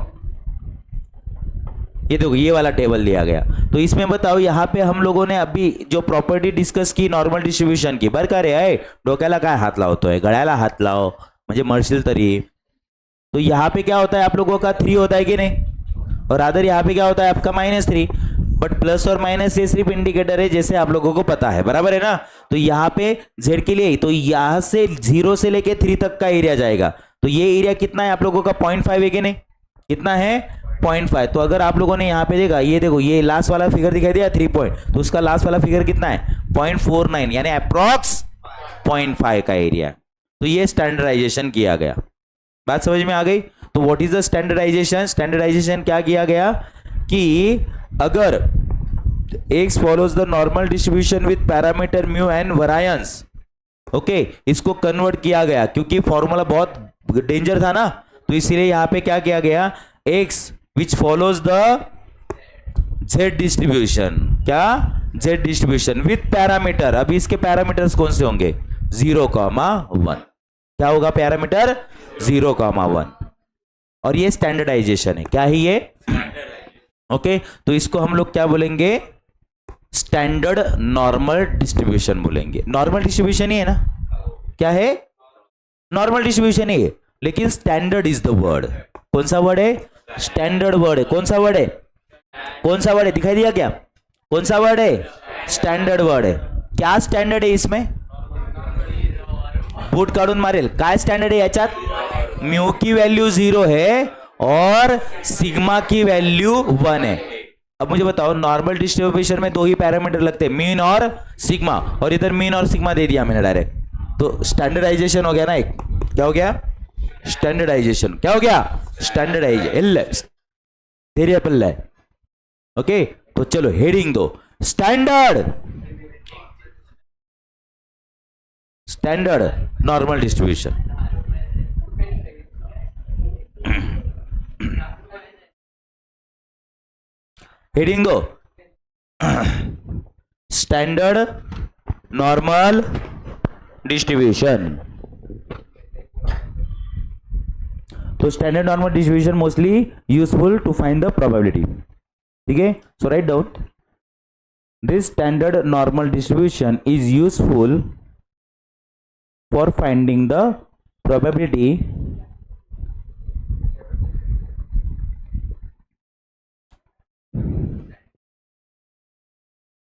ये देखो ये वाला टेबल दिया गया, तो इसमें बताओ यहाँ पे हम लोगों ने अभी जो प्रॉपर्टी डिस्कस की नॉर्मल डिस्ट्रीब्यूशन की, बरं का रे आहे डोक्याला काय हात लावतोय, गळ्याला हात लाव म्हणजे मरशील तरी। तो यहाँ पे क्या होता है आप लोगों का 3 होता है कि नहीं, और अदर यहाँ पे क्या होता है आपका -3, बट प्लस और माइनस ये सिर्फ इंडिकेटर है जैसे आप लोगों को पता है, बराबर है ना। तो यहाँ पे z के लिए, तो यहाँ से 0 से लेके 3 तक का एरिया जाएगा, तो ये एरिया कितना है आप लोगों का 0.5 है कि नहीं, कितना है 0.5। तो अगर आप लोगों ने यहाँ पे देखा, ये देखो ये लास्ट वाला फिगर दिखाई दिया 3 पॉइंट, तो उसका लास्ट वाला फिगर कितना है 0.49, यानी अप्रॉक्स 0.5 का एरिया। तो ये स्टैंडर्डाइजेशन किया गया, बात समझ में आ गई। तो what is the standardisation, standardisation क्या किया गया कि अगर x follows the normal distribution with parameter mu and variance, okay, इसको कन्वर्ट किया गया क्योंकि फॉर्मूला बहुत डेंजर था ना, तो इसीलिए यहां पे क्या किया गया, x which follows the z distribution, क्या z डिस्ट्रीब्यूशन विथ पैरामीटर। अभी इसके पैरामीटर्स कौन से होंगे 0,1, क्या होगा पैरामीटर 0,1, और ये स्टैंडर्डाइजेशन है, क्या है ये, ओके। तो इसको हम लोग क्या बोलेंगे, स्टैंडर्ड नॉर्मल डिस्ट्रीब्यूशन बोलेंगे। नॉर्मल डिस्ट्रीब्यूशन ही है ना, क्या है, नॉर्मल डिस्ट्रीब्यूशन ही है, लेकिन स्टैंडर्ड इज द वर्ड। कौन सा वर्ड है, स्टैंडर्ड वर्ड है। कौन सा वर्ड है, कौन सा वर्ड है, दिखाई दिया क्या, कौन सा वर्ड है, स्टैंडर्ड वर्ड है। क्या स्टैंडर्ड है इसमें, बूट काढून मारेल, काय स्टैंडर्ड है याच्यात, म्यू की वैल्यू 0 है और सिग्मा की वैल्यू 1 है। अब मुझे बताओ नॉर्मल डिस्ट्रीब्यूशन में 2 ही पैरामीटर लगते हैं, मीन और सिग्मा, और इधर मीन और सिग्मा दे दिया मैंने डायरेक्ट, तो स्टैंडर्डाइजेशन हो गया ना एक, क्या हो गया, स्टैंडर्डाइजेशन, क्या हो गया, स्टैंडर्डाइजेशन। ओके, तो चलो हेडिंग दो, standard, standard normal distribution. Heading दो, स्टैंडर्ड नॉर्मल डिस्ट्रीब्यूशन। तो standard normal distribution mostly useful to find the probability, ठीक है। So write down, this standard normal distribution is useful for finding the probability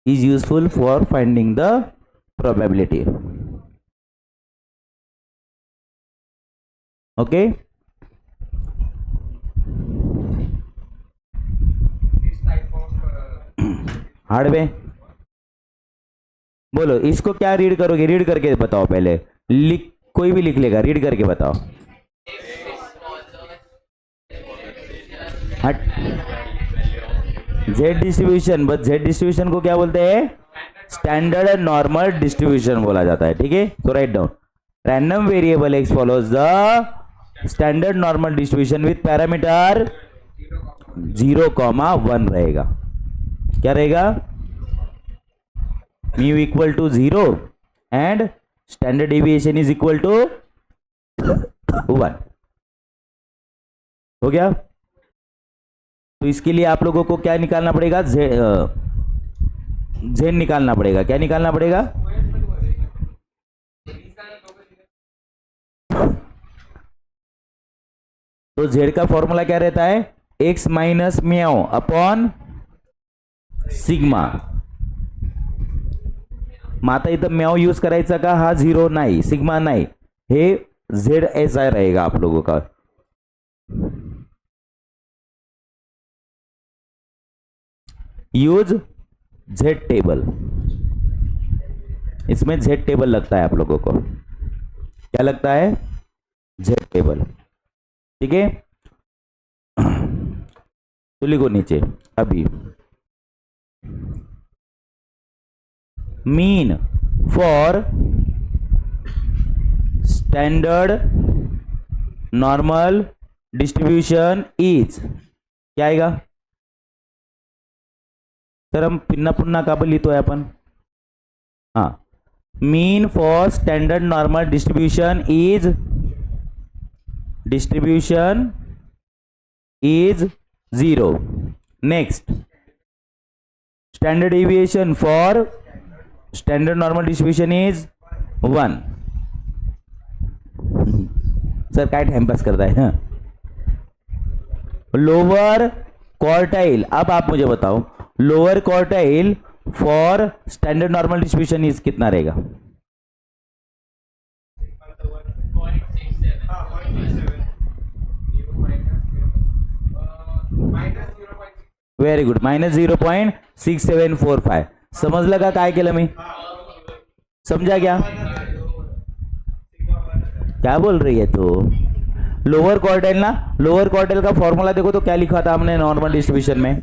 is useful for finding the probability, okay। हार्डवे बोलो, इसको क्या रीड करोगे, रीड करके बताओ पहले, लिख, कोई भी लिख लेगा, रीड करके बताओ। जेड डिस्ट्रीब्यूशन, बस जेड डिस्ट्रीब्यूशन को क्या बोलते हैं, स्टैंडर्ड नॉर्मल डिस्ट्रीब्यूशन बोला जाता है, ठीक है। तो right down, random variable x follows the standard normal distribution with parameter 0,1 रहेगा, क्या रहेगा, mu equal to 0 and standard deviation is equal to 1, हो गया। तो इसके लिए आप लोगों को क्या निकालना पड़ेगा, जेड निकालना पड़ेगा, क्या निकालना पड़ेगा, तो जेड का फॉर्मूला क्या रहता है, एक्स माइनस म्याओ अपॉन सिग्मा। मग आता इथं म्याओ यूज करायचा का, हा 0 नाही, सिग्मा नाही, हे जेड ऐसा रहेगा आप लोगों का। यूज जेड टेबल, इसमें जेड टेबल लगता है आप लोगों को, क्या लगता है, जेड टेबल, ठीक है। तो लिखो नीचे अभी mean for standard normal distribution is क्या आएगा तर हम पुन्हा का लिहितोय आपण हां mean for standard normal distribution is 0. Next standard deviation for standard normal distribution is 1. Sir काय टाइमपास करता है लोअर क्वार्टाइल अब आप मुझे बताओ lower quartile for standard normal distribution is कितना रहेगा वेरी गुड -0.6745 समजलं का काय केलं मी समझा क्या क्या बोल रही है तो लोअर क्वार्टाइल ना लोअर क्वार्टाइल का फॉर्मूला देखो तो क्या लिखा था हमने नॉर्मल डिस्ट्रीब्यूशन में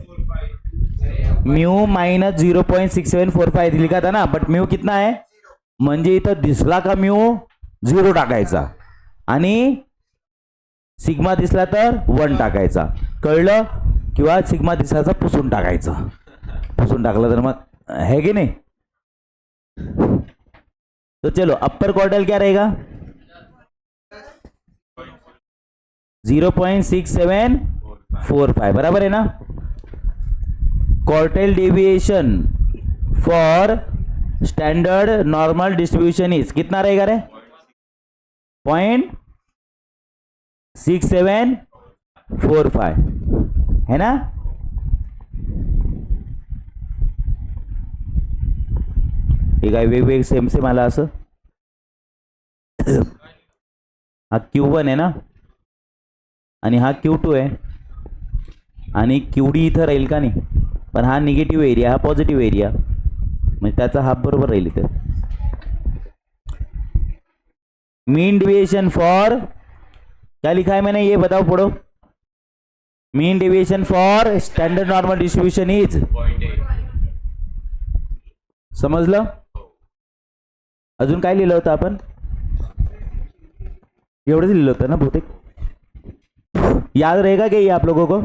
म्यू -0.6745 लिखा था ना बट म्यू कितना है म्हणजे इथं दिसला का म्यू 0 टाकायचा आणि सिग्मा दिसला तर 1 टाकायचा कळलं किंवा सिग्मा दिसायचा पुसून टाकायचं पुसून टाकलं तर मग है कि नहीं तो चलो अपर क्वार्टाइल क्या रहेगा 0.6745 बराबर है ना quartile deviation for standard normal distribution is कितना रहेगा रे 0.6745 है ना हे काय वेगवेगळे सेम सेम आला असं हा Q1 आहे ना आणि हा Q2 आहे आणि QD इथं राहील का नाही पण हा निगेटिव्ह एरिया हा पॉझिटिव्ह एरिया म्हणजे त्याचा हाफ बरोबर राहील इथे मीन डेविएशन फॉर क्या लिखा है मैंने ये बताओ पढ़ो mean deviation for standard normal distribution is 0.8 समजलं अजून काय लिहिलं होतं आपण एवढंच लिहिलं होतं ना बहुतेक याद रहेगा क्या ये आप लोगों को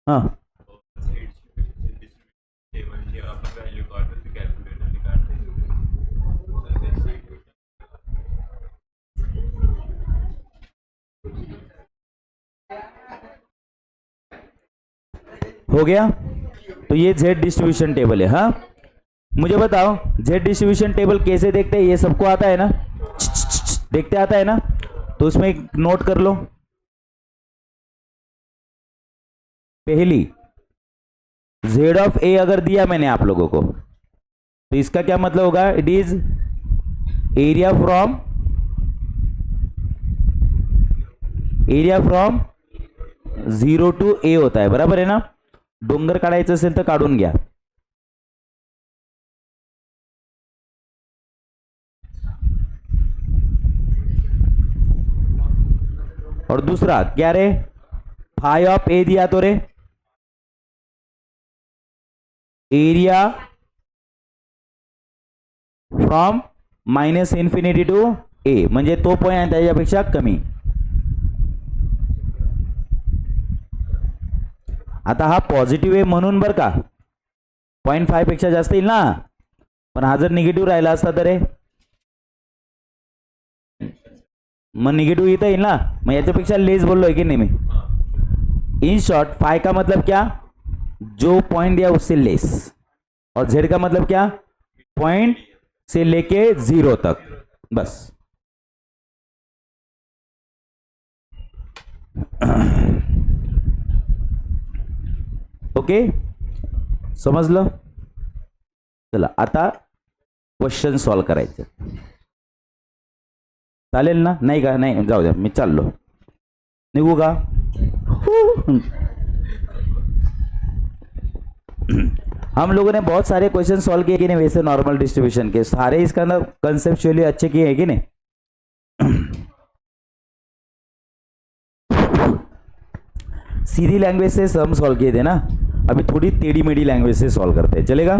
हाँ हो गया तो ये Z डिस्ट्रीब्यूशन टेबल है हाँ मुझे बताओ Z डिस्ट्रीब्यूशन टेबल कैसे देखते हैं ये सबको आता है ना देखते आता है ना तो उसमें एक नोट कर लो पहली Z ऑफ A अगर दिया मैंने आप लोगों को तो इसका क्या मतलब होगा it is area from 0 to A होता है बराबर है ना डोंगर काढायचं असेल तर काढून घ्या और दूसरा क्या रे फाई ऑफ ए दिया तो रे एरिया फ्रॉम -इन्फिनिटी टू ए म्हणजे तो पॉइंट त्याच्यापेक्षा कमी आता हा पॉझिटिव्ह आहे म्हणून बरं का 0.5 पेक्षा जास्त येईल ना पण हा जर निगेटिव्ह राहिला असता तर मग निगेटिव्ह इथं येईल ना मग याच्यापेक्षा लेस बोललोय की नाही मी इन शॉर्ट फाई का मतलब क्या जो पॉइंट दिया उससे लेस और जेड का मतलब क्या पॉइंट से लेके 0 तक बस ओके समजलं चला आता क्वेश्चन सॉल्व करायचे चालेल ना नाही का नाही जाऊ द्या मी चाललो निघू का हम लोगों ने बहुत सारे क्वेश्चन सॉल्व किए कि नहीं वैसे नॉर्मल डिस्ट्रीब्यूशन के सारे इसका अंदर कंसेप्चुअली अच्छे किए हैं कि नहीं सीधी लैंग्वेज से सम सॉल्व किए थे ना अभी थोड़ी टेढ़ी मेढ़ी लैंग्वेज से सॉल्व करते हैं चलेगा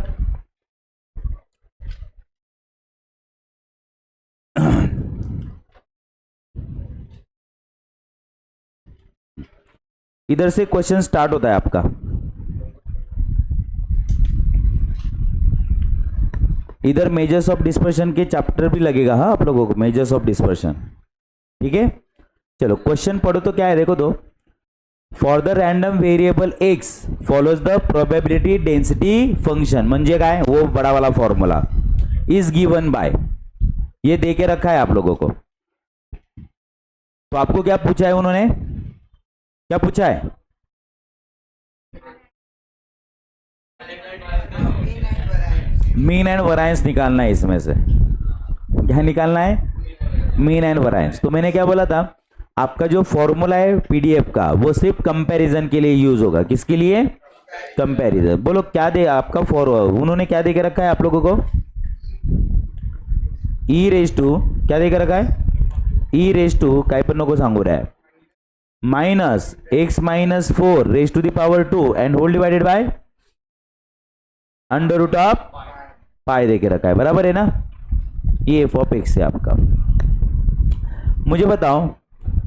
इधर से क्वेश्चन स्टार्ट होता है आपका। इधर मेजर्स ऑफ डिस्पर्शन के चैप्टर भी लगेगा, हाँ आप लोगों को मेजर्स ऑफ डिस्पर्शन, ठीक है। चलो क्वेश्चन पढ़ो तो क्या है देखो तो, for the random variable x follows the probability density function, म्हणजे काय, वो बड़ा वाला फॉर्मूला इज गिवन बाय, ये दे के रखा है आप लोगों को। तो आपको क्या पूछा है उन्होंने, क्या पूछा है, मीन एंड वरायंस निकालना है, इसमें से क्या निकालना है, मीन एंड वरायंस। तो मैंने क्या बोला था, आपका जो फॉर्मूला है पीडीएफ का वो सिर्फ कंपैरिजन के लिए यूज होगा, किसके लिए, कंपैरिजन। बोलो क्या दे आपका उन्होंने क्या दे के रखा है आप लोगों को, ई रेज टू क्या दे के रखा है, ई रेज टू काय पण नको सांगू रहा है, minus x minus 4 raise to the power 2 and whole divided by under root of pi दे के रखा है, बराबर है ना। ये एफ ऑफ एक्स है आपका। मुझे बताओ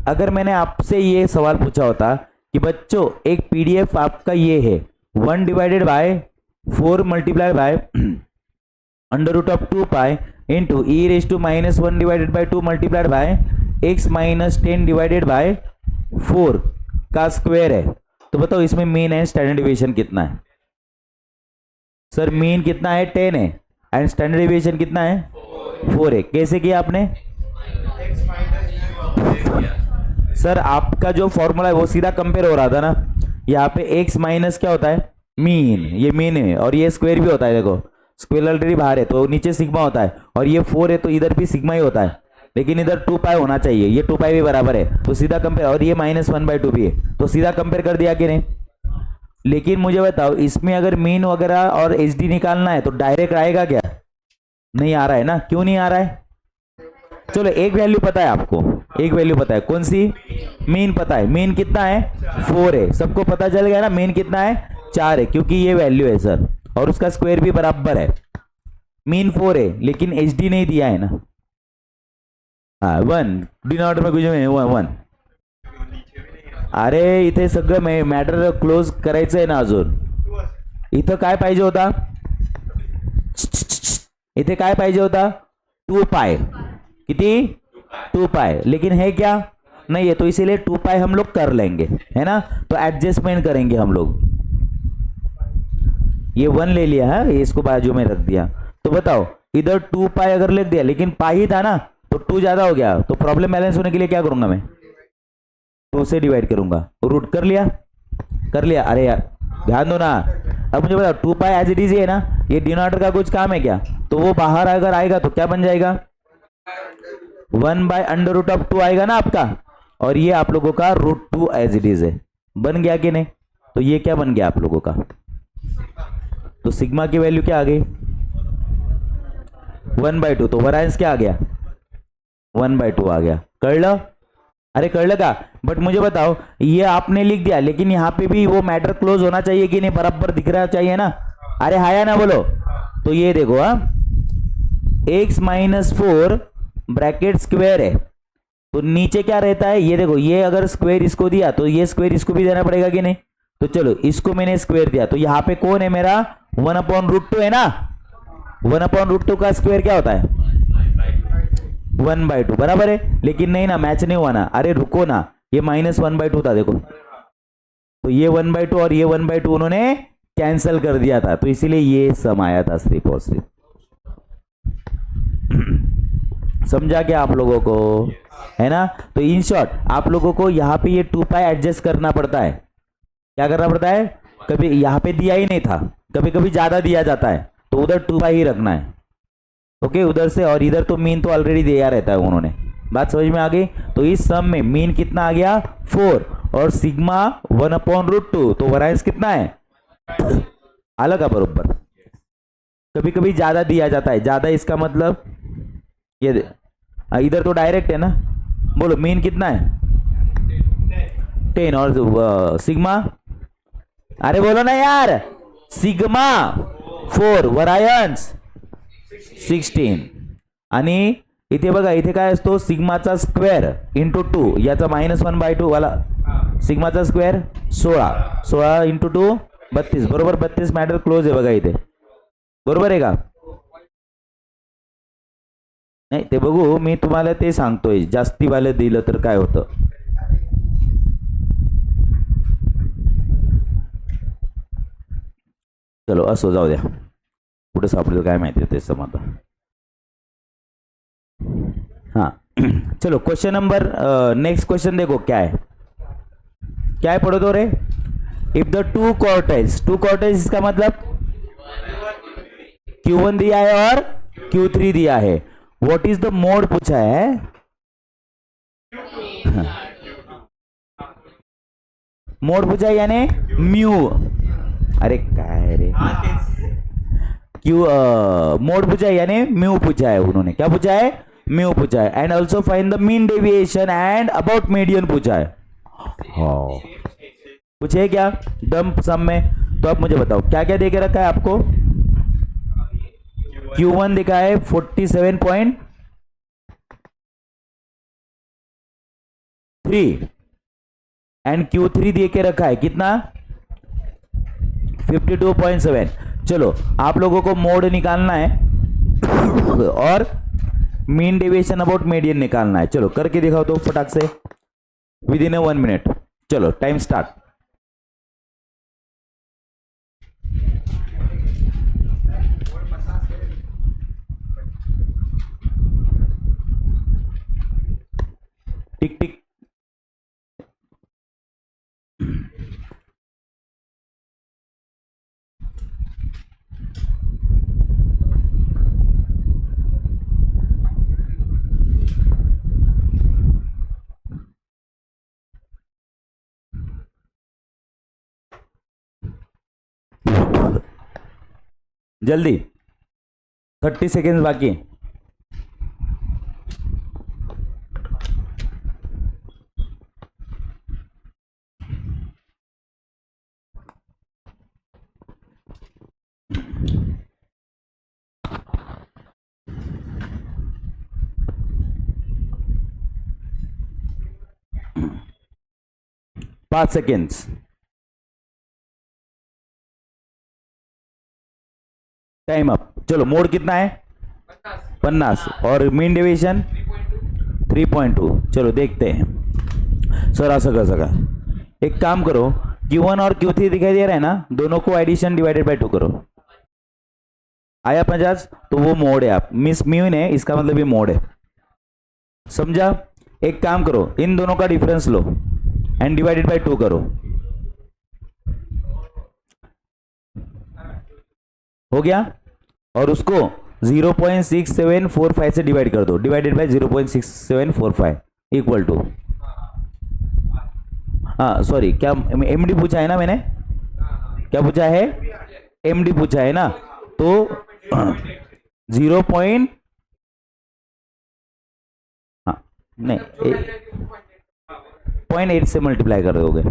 अगर मैंने आपसे ये सवाल पूछा होता कि बच्चों एक पीडीएफ आपका ये है 1 divided by 4 multiplied by under root of 2 pi into e raise to minus 1 divided by 2 multiplied by x minus 10 divided by 4 का स्क्वायर है, तो बताओ इसमें मीन एंड स्टैंडर्ड डिविएशन कितना है। सर मीन कितना है 10 है एंड स्टैंडर्ड डिविएशन कितना है 4 है। कैसे किया आपने, सर आपका जो फॉर्मूला है वो सीधा कंपेयर हो रहा था ना, यहाँ पे x माइनस क्या होता है, मीन, ये मीन है और ये स्क्वायर भी होता है, देखो स्क्वायर ऑलरेडी बाहर है तो नीचे सिग्मा होता है, और ये 4 है तो इधर भी सिग्मा ही होता है, लेकिन इधर 2 पाई होना चाहिए, ये 2 पाई भी बराबर है तो सीधा कंपेयर, और ये -1/2 भी है तो सीधा कंपेयर कर दिया कि नहीं। लेकिन मुझे बताओ इसमें अगर मीन वगैरह और एच डी निकालना है तो डायरेक्ट आएगा क्या, नहीं आ रहा है ना, क्यों नहीं आ रहा है। चलो एक वैल्यू पता है आपको, एक वैल्यू पता है, कौन सी, मीन पता है, मीन कितना है 4 है, सबको पता चल गया ना, मीन कितना है 4 है क्योंकि ये वैल्यू है सर, और उसका स्क्वायर भी बराबर है, मीन 4 है लेकिन एच डी नहीं दिया है ना, हाँ 1 डिनॉमिनेटर में कुछ में 1। अरे इथे सगळं मॅटर क्लोज करायचं आहे ना अजून, इथं काय पाहिजे होता, इथे काय पाहिजे होता 2 पाई, किती 2 पाई, लेकिन है क्या नहीं है, तो इसीलिए 2 पाई हम लोग कर लेंगे, है ना, तो एडजस्टमेंट करेंगे हम लोग। ये 1 ले लिया है, ये इसको बाजू में रख दिया, तो बताओ इधर 2 पाई अगर लिख दिया लेकिन पाई ही था ना, तो 2 ज्यादा हो गया, तो प्रॉब्लम बैलेंस होने के लिए क्या करूंगा मैं, 2 से डिवाइड करूंगा, रूट कर लिया, कर लिया। अरे यार ध्यान दो ना, अब मुझे बताओ 2 पाई एज इट इज है ना, ये डिनोमिनेटर का कुछ काम है क्या, तो वो बाहर अगर आएगा तो क्या बन जाएगा 1 बाय अंडर रूट ऑफ 2 आएगा ना आपका, और ये आप लोगों का √2 एज इट इज है, बन गया कि नहीं, तो ये क्या बन गया आप लोगों का, तो सिग्मा की वैल्यू क्या आ गई 1/2, तो वरायंस क्या आ गया 1/2 आ गया, कळलं, अरे कळलं का। बट मुझे बताओ ये आपने लिख दिया लेकिन यहाँ पे भी वो मैटर क्लोज होना चाहिए कि नहीं, बराबर दिख रहा चाहिए ना, अरे हाया ना बोलो, तो ये देखो x माइनस 4 ब्रैकेट स्क्वायर है, तो नीचे क्या रहता है, ये देखो ये अगर स्क्वायर इसको दिया तो ये स्क्वायर इसको भी देना पड़ेगा कि नहीं, तो चलो इसको मैंने स्क्वायर दिया, तो यहाँ पे कौन है मेरा 1/√2 है ना, 1/√2 का स्क्वायर क्या होता है 1/2 बराबर है, लेकिन नहीं ना मैच नहीं हुआ ना, अरे रुको ना, ये -1/2 था देखो, तो ये 1/2 और ये 1/2 उन्होंने कैंसिल कर दिया था, तो इसीलिए ये सम आया था सिर्फ और सिर्फ। समझा क्या आप लोगों को, है ना। तो इन शॉर्ट आप लोगों को यहाँ पे ये 2 पाई एडजस्ट करना पड़ता है, क्या करना पड़ता है, कभी यहाँ पे दिया ही नहीं था, कभी कभी ज्यादा दिया जाता है तो उधर 2 पाई ही रखना है, ओके उधर से, और इधर तो मीन तो ऑलरेडी दिया रहता है उन्होंने, बात समझ में आ गई। तो इस सम में मीन कितना आ गया 4 और सिग्मा 1/√2, तो वरायंस कितना है अलग का बरोबर, कभी कभी ज्यादा दिया जाता है, ज्यादा इसका मतलब ये इधर तो डायरेक्ट है ना, बोलो मीन कितना है 10 और सिग्मा, अरे बोलो ना यार, सिग्मा 4 वरायंस 16, आणि इथे बघा इथे काय असतो सिग्माचा स्क्वेअर इंटू 2, याचा -1/2 वाला सिग्माचा स्क्वेअर 16, 16 इंटू 2 32, बरोबर 32 मॅटर क्लोज आहे बघा इथे, बरोबर आहे का? नाही ते बघू, मी तुम्हाला ते सांगतोय, जास्ती वाले दिलं तर काय होतं. चलो असो, जाऊ द्या, कुठे सापडेल काय माहिती ते समजा. हाँ चलो क्वेश्चन नंबर नेक्स्ट क्वेश्चन देखो क्या है, क्या है पढ़ो तो रे. इफ द टू क्वार्टाइल्स इसका मतलब Q1 दिया है और Q3 दिया है. व्हाट इज द मोड पूछा है. मोड पूछा है यानी म्यू. अरे काय रे, मोड पूछा है यानी म्यू पूछा है उन्होंने. क्या पूछा है, म्यू पूछा है. And also find the mean deviation and about median पूछा है. हाँ पूछे है क्या डम्प सम में. तो अब मुझे बताओ क्या क्या दे के रखा है आपको. Q1 दिखा है 47.3 एंड Q3 दे के रखा है कितना 52.7. चलो आप लोगों को मोड निकालना है और मीन डेविएशन अबाउट मीडियन निकालना है. चलो करके दिखाओ तो फटाक से विद इन 1 मिनट. चलो टाइम स्टार्ट. टिक टिक. जल्दी 30 सेकेंड्स बाकी. पाँच सेकेंड्स. Time up. चलो मोड कितना है 50 और मीन डेविएशन 3.2. चलो देखते हैं सर आ सका सका. एक काम करो Q1 और Q3 दिखाई दे रहा है ना, दोनों को एडिशन डिवाइडेड बाय 2 करो. आया 50 तो वो मोड है. आप मिस म्यू ने इसका मतलब ये मोड है, समझा. एक काम करो इन दोनों का difference low and divided by 2 करो. हो गया. और उसको 0.6745 से डिवाइड कर दो. डिवाइडेड बाय 0.6745 इक्वल टू, हाँ सॉरी क्या एमडी पूछा है ना मैंने. क्या पूछा है, एमडी पूछा है ना. तो 0. हाँ नहीं 0.8 से मल्टीप्लाई कर दोगे.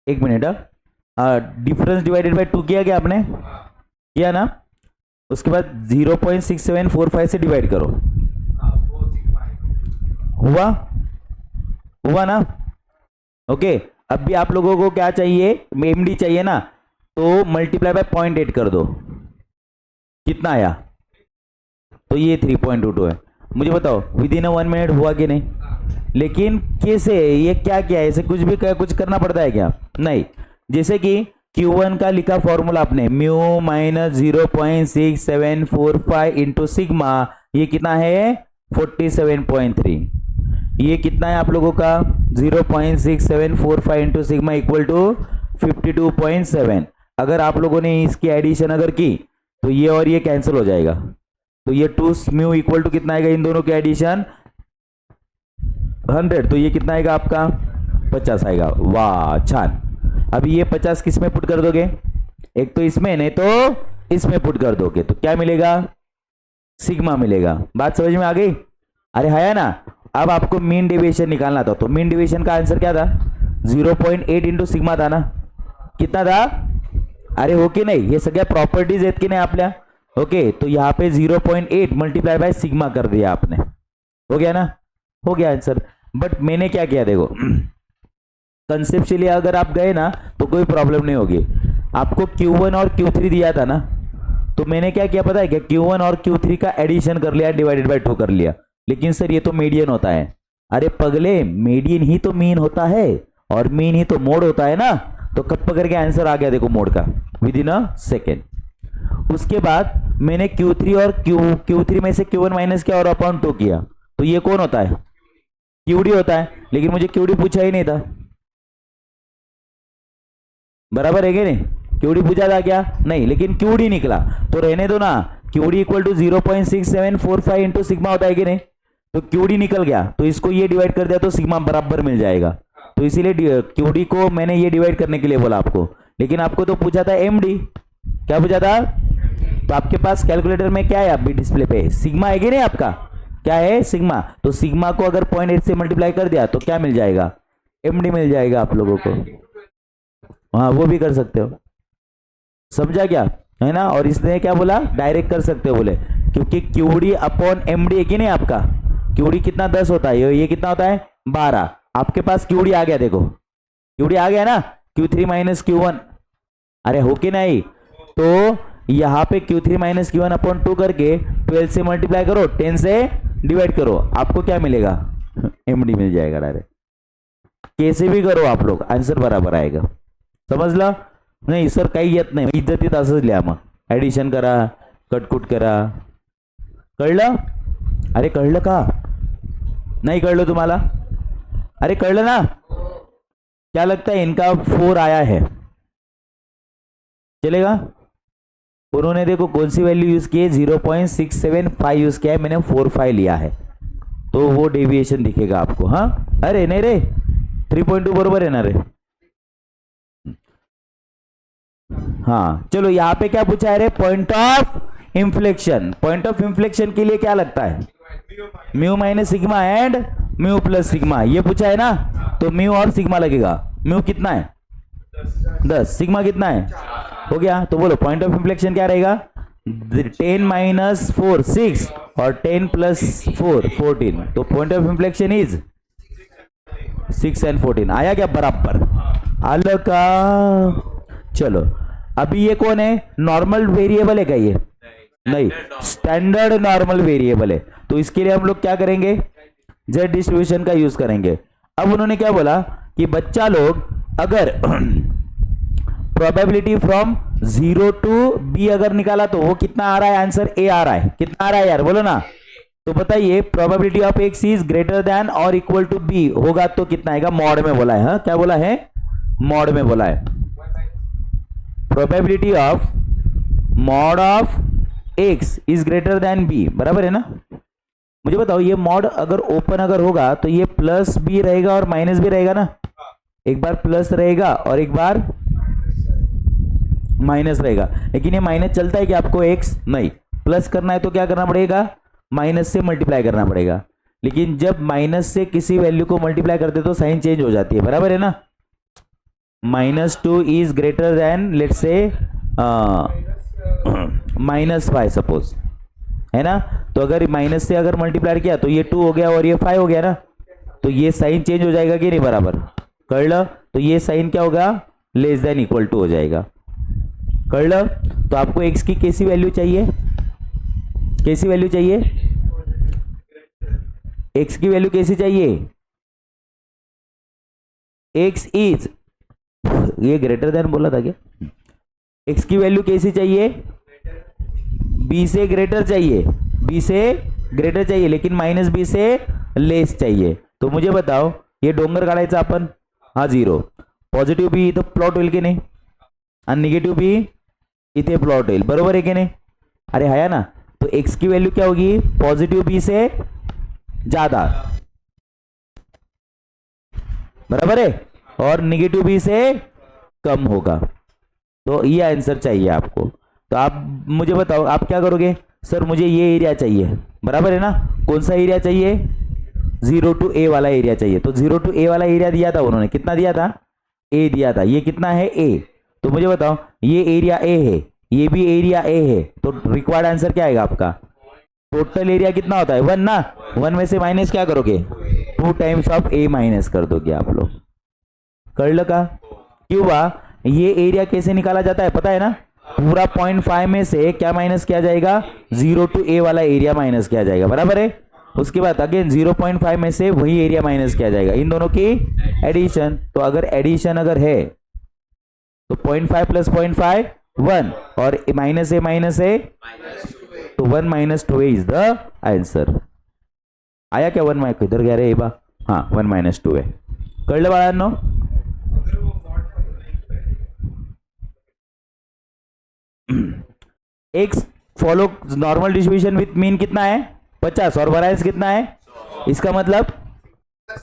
एक मिनट. डिफरेंस डिवाइडेड बाय 2 किया क्या आपने, किया ना. उसके बाद 0.6745 से डिवाइड करो. हुआ, हुआ ना. ओके. अब भी आप लोगों को क्या चाहिए, एमडी चाहिए ना, तो मल्टीप्लाई बाय 0.8 कर दो. कितना आया, तो ये 3.22 है. मुझे बताओ विद इन 1 मिनट हुआ कि नहीं. लेकिन कैसे, ये क्या क्या है, ऐसे कुछ भी कुछ करना पड़ता है क्या, नहीं. जैसे कि Q1 का लिखा फॉर्मूला आपने म्यू माइनस 0.6745 इंटू सिग्मा, ये कितना है 47.3. ये कितना है आप लोगों का 0.6745 इंटू सिग्मा इक्वल टू 52.7. अगर आप लोगों ने इसकी एडिशन अगर की तो ये और ये कैंसिल हो जाएगा. तो ये 2 म्यू इक्वल टू कितना आएगा, इन दोनों के एडिशन 100. तो ये कितना आएगा आपका 50 आएगा. वाह छान. अभी ये 50 किस में पुट कर दोगे, एक तो इसमें नहीं तो इसमें पुट कर दोगे तो क्या मिलेगा, सिग्मा मिलेगा. बात समझ में आ गई. अरे है ना. अब आपको मीन डेविएशन निकालना था, तो मीन डेविएशन का आंसर क्या था 0.8 इंटू सिग्मा था ना. कितना था, अरे हो की नाही. हे सगळ्या प्रॉपर्टीज आहेत की नाही आपल्या. ओके, तो यहाँ पे 0.8 मल्टीप्लाई बाय सिग्मा कर दिया आपने, हो गया ना, हो गया आंसर। बट मैंने क्या किया देखो, कंसेप्चुअली अगर आप गए ना तो कोई प्रॉब्लम नहीं होगी। आपको Q1 और Q3 दिया था ना, तो मैंने क्या किया पता है क्या, Q1 और Q3 का एडिशन कर लिया, डिवाइडेड बाय 2 कर लिया। लेकिन सर ये तो मीडियन होता है। अरे पगले, मीडियन ही तो मीन होता है और मीन ही तो मोड होता है ना। तो कब पकड़ के आंसर आ गया देखो मोड का, विद इन अ सेकेंड। उसके बाद मैंने Q3 और Q3 में से Q1 माइनस किया और अपॉन 2 किया, तो ये कौन होता है, QD होता है। लेकिन मुझे QD पूछा ही नहीं था, बराबर है कि नहीं, QD पूछा था क्या, नहीं, लेकिन QD निकला तो रहने दो ना। QD equal to 0.6745 into sigma होता है कि नहीं, तो QD निकल गया, तो इसको ये डिवाइड कर दिया तो सिग्मा बराबर मिल जाएगा। तो इसीलिए QD को मैंने ये डिवाइड करने के लिए बोला आपको। लेकिन आपको तो पूछा था MD, क्या पूछा था, तो आपके पास कैलकुलेटर में क्या है, आप भी डिस्प्ले पे सिग्मा है कि नहीं, आपका क्या है सिग्मा। तो सिग्मा को अगर 0.8 से मल्टीप्लाई कर दिया तो क्या मिल जाएगा, MD मिल जाएगा आप लोगों को। हाँ वो भी कर सकते हो, समझा क्या, है ना। और इसने क्या बोला, डायरेक्ट कर सकते हो बोले, क्योंकि QD अपॉन MD है कि नहीं आपका। QD कितना 10 होता है, ये कितना होता है 12। आपके पास QD आ गया, देखो QD आ गया ना, Q3 माइनस Q1, अरे हो के नहीं। तो यहाँ पे Q3 माइनस Q1 अपॉन 2 करके 12 से मल्टीप्लाई करो, 10 से डिवाइड करो, आपको क्या मिलेगा, MD मिल जाएगा डायरेक्ट। कैसे भी करो आप लोग, आंसर बराबर आएगा, समजलं नाही सर, काही येत नाही, इज्जतीत असंच लिहा, मग ऍडिशन करा, कटकुट करा, कळलं, अरे कळलं का नहीं कळलं तुम्हाला, अरे कळलं ना। क्या लगता है इनका 4 आया है, चलेगा। उन्होंने देखो कौन सी वैल्यू यूज की है, 0.675 यूज किया है, मैंने 4.5 लिया है, तो वो डेविएशन दिखेगा आपको। हाँ अरे नहीं रे, 3.2 बरोबर है ना रे। हाँ चलो, यहाँ पे क्या पूछा है रे, point of inflection. Point of inflection के लिए क्या लगता है, mu minus sigma and mu plus sigma, ये पूछा है ना, तो म्यू और सिग्मा लगेगा। म्यू कितना है 10, सिग्मा कितना है, हो गया। तो बोलो पॉइंट ऑफ इंफ्लेक्शन क्या रहेगा, 10 माइनस 4 6 और 10 प्लस 4 14, तो point of inflection is 6 and 14। आया क्या बराबर, आलो का। चलो अभी ये कौन है, नॉर्मल वेरिएबल है क्या ये, नहीं, स्टैंडर्ड नॉर्मल वेरिएबल है। तो इसके लिए हम लोग क्या करेंगे, जेड डिस्ट्रीब्यूशन का यूज करेंगे। अब उन्होंने क्या बोला कि बच्चा लोग अगर प्रोबेबिलिटी फ्रॉम 0 टू B अगर निकाला तो वो कितना आ रहा है, आंसर A आ रहा है, कितना आ रहा है यार बोलो ना। तो बताइए probability of X is greater than और इक्वल टू B होगा तो कितना आएगा, मॉड में बोला है। हाँ क्या बोला है, मॉड में बोला है। Probability of mod of X is greater than B, बराबर है ना। मुझे बताओ ये मॉड अगर ओपन अगर होगा तो ये प्लस B रहेगा और माइनस भी रहेगा ना, एक बार प्लस रहेगा और एक बार माइनस रहेगा। लेकिन ये माइनस चलता है कि आपको X नहीं, प्लस करना है तो क्या करना पड़ेगा, माइनस से मल्टीप्लाई करना पड़ेगा। लेकिन जब माइनस से किसी वैल्यू को मल्टीप्लाई करते तो साइन चेंज हो जाती है, बराबर है ना। -2 इज ग्रेटर देन लेट से -5 सपोज, है ना। तो अगर माइनस से अगर मल्टीप्लाई किया तो ये 2 हो गया और ये 5 हो गया ना, तो ये साइन चेंज हो जाएगा कि नहीं, बराबर कळलं। तो ये साइन क्या होगा, लेस देन इक्वल टू हो जाएगा, कळलं। तो आपको x की कैसी वैल्यू चाहिए, कैसी वैल्यू चाहिए, x की वैल्यू कैसी चाहिए, x इज, ये ग्रेटर देन बोला था क्या, x की वैल्यू कैसी चाहिए, b से ग्रेटर चाहिए, b से ग्रेटर चाहिए, लेकिन -b से लेस चाहिए। तो मुझे बताओ ये डोंगर काढायचा आपण, हा 0, पॉझिटिव्ह b इथं प्लॉट होईल की नाही आणि निगेटिव्ह b इथे प्लॉट होईल, बरोबर है कि नहीं, अरे है ना। तो x की वैल्यू क्या होगी, पॉजिटिव b से ज्यादा, बराबर है, और निगेटिव b से कम होगा। तो ये आंसर चाहिए आपको। तो आप मुझे बताओ आप क्या करोगे, सर मुझे ये एरिया चाहिए, बराबर है ना। कौन सा एरिया चाहिए, 0 टू A वाला एरिया चाहिए। तो 0 टू A वाला एरिया दिया था उन्होंने, कितना दिया था, A दिया था, ये कितना है A। तो मुझे बताओ ये एरिया A है, ये भी एरिया ए है, तो रिक्वायर्ड आंसर क्या आएगा आपका? टोटल एरिया कितना होता है? 1 ना, 1 में से माइनस क्या करोगे? 2 टाइम्स ऑफ ए माइनस कर दोगे आप लोग। कर लगा क्यों बा? ये एरिया कैसे निकाला जाता है पता है ना? पूरा 0.5 में से क्या माइनस किया जाएगा? 0 to a वाला एरिया माइनस किया जाएगा, बराबर है। उसके बाद अगेन 0.5 में से वही एरिया माइनस किया जाएगा, इन दोनों की एडिशन। तो अगर एडिशन अगर है तो 0.5 प्लस 0.5 1 और माइनस ए तो 1 माइनस 2 इज द आंसर। आया क्या? 1 माइनस किधर गया रे बा? हाँ 1 माइनस 2 है। कळलं बाळांनो? X follow normal distribution with mean कितना है? 50 और वैरियंस कितना है? इसका मतलब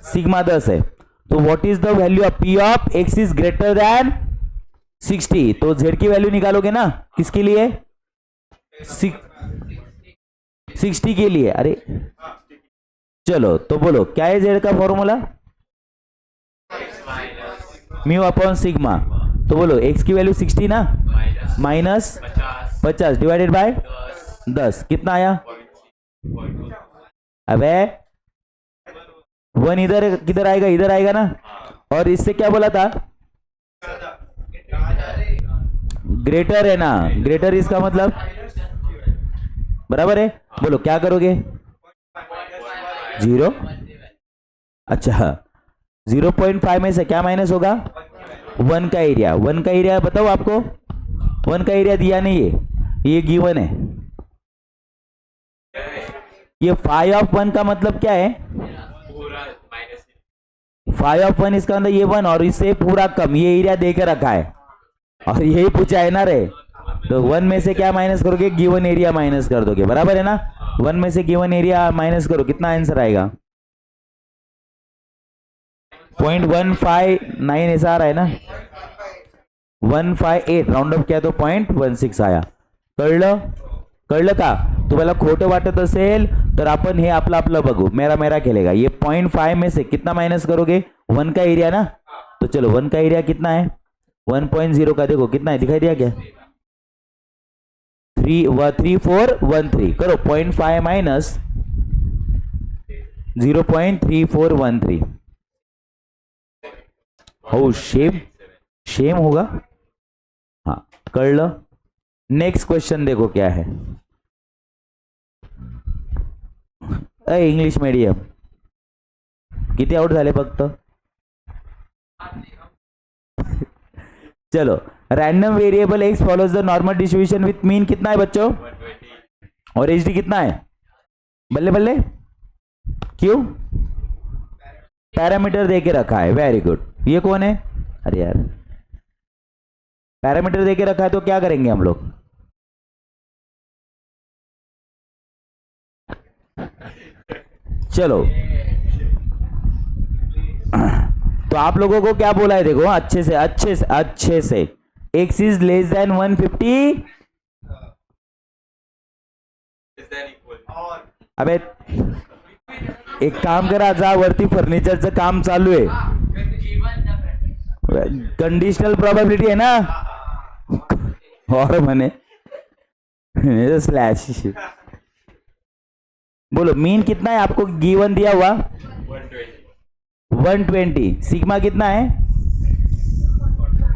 सिग्मा 10 है। तो what is the value of P of x is greater than 60? तो जेड की वैल्यू निकालोगे ना, किसके लिए? 60 के लिए। अरे चलो तो बोलो क्या है जेड का फॉर्मूला? Mu upon sigma. तो बोलो एक्स की वैल्यू 60 ना, माइनस 50 डिवाइडेड बाय 10 कितना आया? अबे 1 इधर किधर आएगा? इधर आएगा ना। और इससे क्या बोला था? ग्रेटर है ना, ग्रेटर इसका मतलब बराबर है। बोलो क्या करोगे? 0। अच्छा 0.5 में से क्या माइनस होगा? 1 का एरिया। 1 का एरिया बताओ आपको? 1 का एरिया दिया नहीं है, ये गिवन है। ये 5 ऑफ 1 का मतलब क्या है? 5 ऑफ 1 इसका मतलब ये 1 और इससे पूरा कम, ये एरिया देकर रखा है और यही पूछा है ना रे। तो 1 में से क्या माइनस करोगे? गिवन एरिया माइनस कर दोगे, बराबर है ना। 1 में से गिवन एरिया माइनस करो, कितना आंसर आएगा? 0.159 ऐसा आ रहा है ना। 158 राउंड अप किया तो 0.16 आया। कळलं का? तुम्हाला खोटं वाटत असेल तर आपण हे आपलं आपलं बघू, मेरा खेलेगा। ये 0.5 में से कितना माइनस करोगे? 1 का एरिया ना। तो चलो 1 का एरिया कितना है? 1.0 का देखो कितना है, दिखाई दिया क्या? 3413 करो। 0.5 माइनस 0.3413। हो शेम होगा। हाँ कळलं। नेक्स्ट क्वेश्चन देखो क्या है। इंग्लिश मीडियम किती आउट झाले फक्त? चलो random variable x follows the normal distribution with mean कितना है बच्चों? और एच डी कितना है? बल्ले बल्ले क्यों? पैरामीटर देके रखा है, वेरी गुड। ये कौन है? अरे यार पैरामीटर देके रखा है तो क्या करेंगे हम लोग? चलो तो आप लोगों को क्या बोला है देखो, अच्छे से एक्स इज लेस देन 150। अबे एक काम करा, जा वरती फर्निचरचं काम चालू आहे, कंडिशनल प्रोबेबिलिटी है ना। और मने स्लैश। बोलो मीन कितना है आपको गिवन दिया हुआ? 120। सिग्मा कितना है?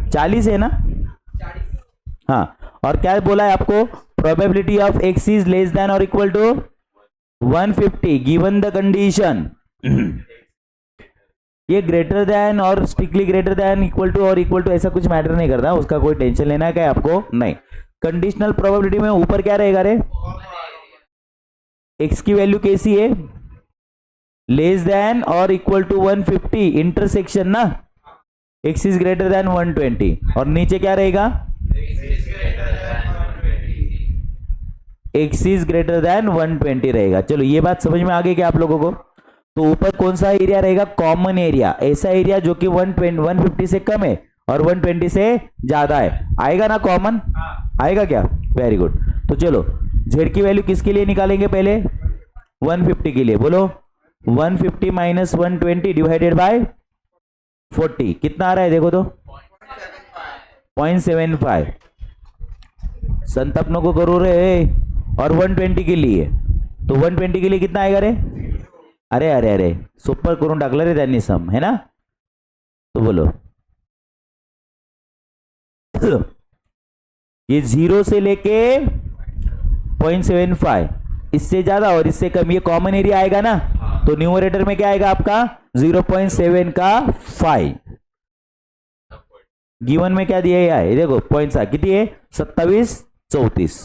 40 है ना। हाँ और क्या बोला है आपको? Probability of x is less than और equal to 150 given the condition. ये ग्रेटर देन और strictly greater than equal to और इक्वल टू ऐसा कुछ मैटर नहीं करता, उसका कोई टेंशन लेना है क्या आपको? नहीं। कंडीशनल प्रोबेबिलिटी में ऊपर क्या रहेगा रे? एक्स की वैल्यू कैसी है? लेस देन और इक्वल टू 150 इंटरसेक्शन ना, एक्स इज ग्रेटर देन 120 और नीचे क्या रहेगा? एक्स इज ग्रेटर देन 120 रहेगा। चलो ये बात समझ में आ गई क्या आप लोगों को? तो ऊपर कौन सा एरिया रहेगा? कॉमन एरिया, ऐसा एरिया जो कि 150 से कम है और 120 से ज्यादा है, आएगा ना कॉमन? आएगा क्या? Very good. तो चलो जेड की वैल्यू किसके लिए निकालेंगे? पहले 150 के लिए। बोलो 150 माइनस 120 डिवाइडेड बाय 40 कितना आ रहा है देखो तो? 0.75। संताप नको करू रे. और 120 के लिए, तो 120 के लिए कितना आएगा रे? अरे अरे अरे सोपं करून टाकलं रे त्यांनी सम, है ना. तो बोलो ये 0 से लेके 0.75, इससे ज्यादा और इससे कम, ये कॉमन एरिया आएगा ना. तो न्यूमरेटर में क्या आएगा आपका 0.7 का 5. गिवन में क्या दिया है देखो पॉइंट सा किती है 27 34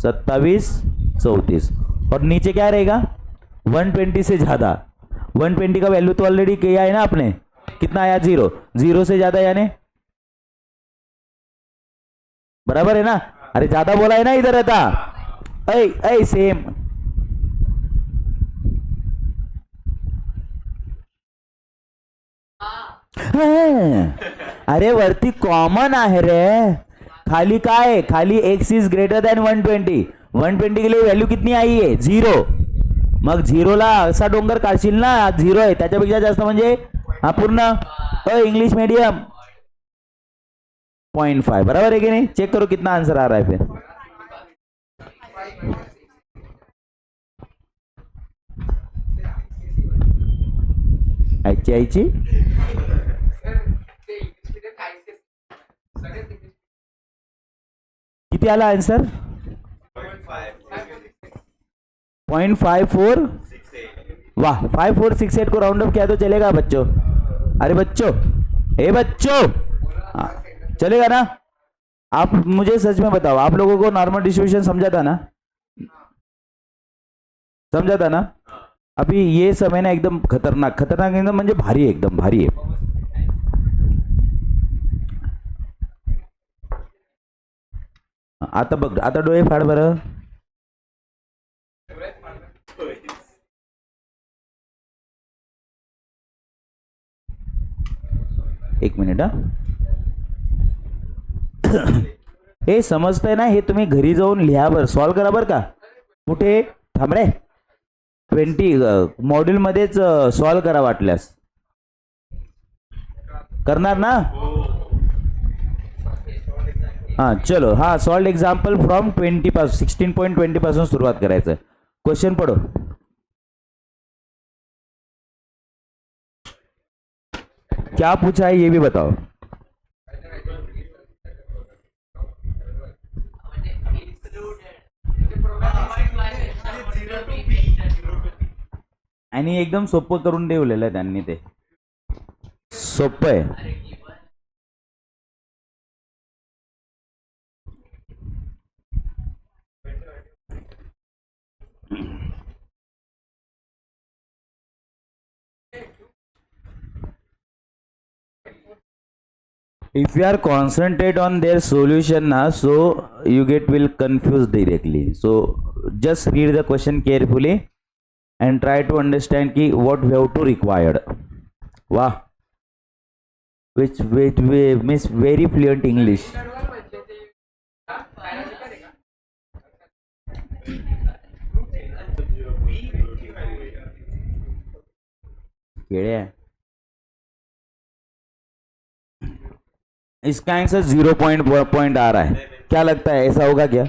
27 34. और नीचे क्या रहेगा 120 से ज्यादा. 120 का वैल्यू तो ऑलरेडी किया है ना आपने, कितना आया 0. 0 से ज्यादा यानी बराबर है ना. अरे ज्यादा बोला है ना इधर रहता. ऐ ऐ सेम. अरे वरती कॉमन आहे रे. खाली काय, खाली x इज ग्रेटर दॅन 120. 120 के लिए व्हॅल्यू कितनी आई आहे 0. मग 0 ला असा डोंगर काढशील ना 0 आहे, त्याच्यापेक्षा जास्त म्हणजे हा पूर्ण इंग्लिश मीडियम 0.5. बराबर है कि नहीं. चेक करो कितना आंसर आ रहा है फिर. आईची किती आला आंसर 0.54. वाह 5468 को राउंड अप किया तो चलेगा बच्चों. अरे बच्चों, ए बच्चों, चलेगा ना. आप मुझे सच में बताओ, आप लोगों को नॉर्मल डिस्ट्रीब्यूशन समझा था ना, समझा था ना. अभी ये समय ना एकदम खतरनाक खतरनाक एकदम म्हणजे भारी, एकदम भारी आहे. आता बघ, आता डोळे फाड बरं. एक मिनिट हा. हे समजतंय ना, हे तुम्ही घरी जाऊन लिहा बर, सॉल्व करा बर का. कुठे थांब रे, 20 मॉड्यूल मध्येच सॉल्व करा वाटल्यास. करणार ना. हाँ चलो, हाँ सॉल्व एग्जाम्पल फ्रॉम 20 पासून 16.20 पासून सुरुवात करायचं. क्वेश्चन पढ़ो. क्या पूछा है ये भी बताओ. आणि एकदम सोपं करून ठेवलेलं आहे त्यांनी, ते सोपं आहे. If you are concentrate on their solution na, so you will confused directly. So just read the question carefully and try to understand ki what we have to required. Wow, which means very fluent English. इसका आंसर 0 पॉइंट आ रहा है. क्या लगता है ऐसा होगा क्या,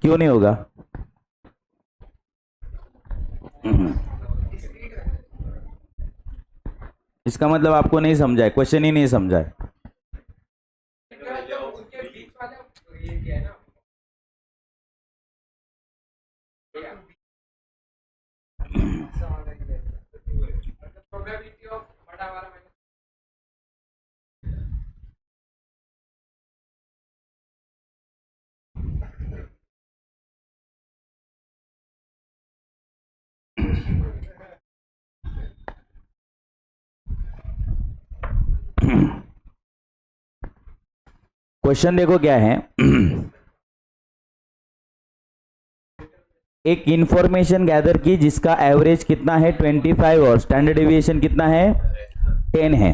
क्यों नहीं होगा. इसका मतलब आपको नहीं समझा है, क्वेश्चन ही नहीं समझा है. क्वेश्चन देखो क्या है. एक इंफॉर्मेशन गैदर की जिसका एवरेज कितना है 25 और स्टैंडर्ड डेविएशन कितना है 10 है.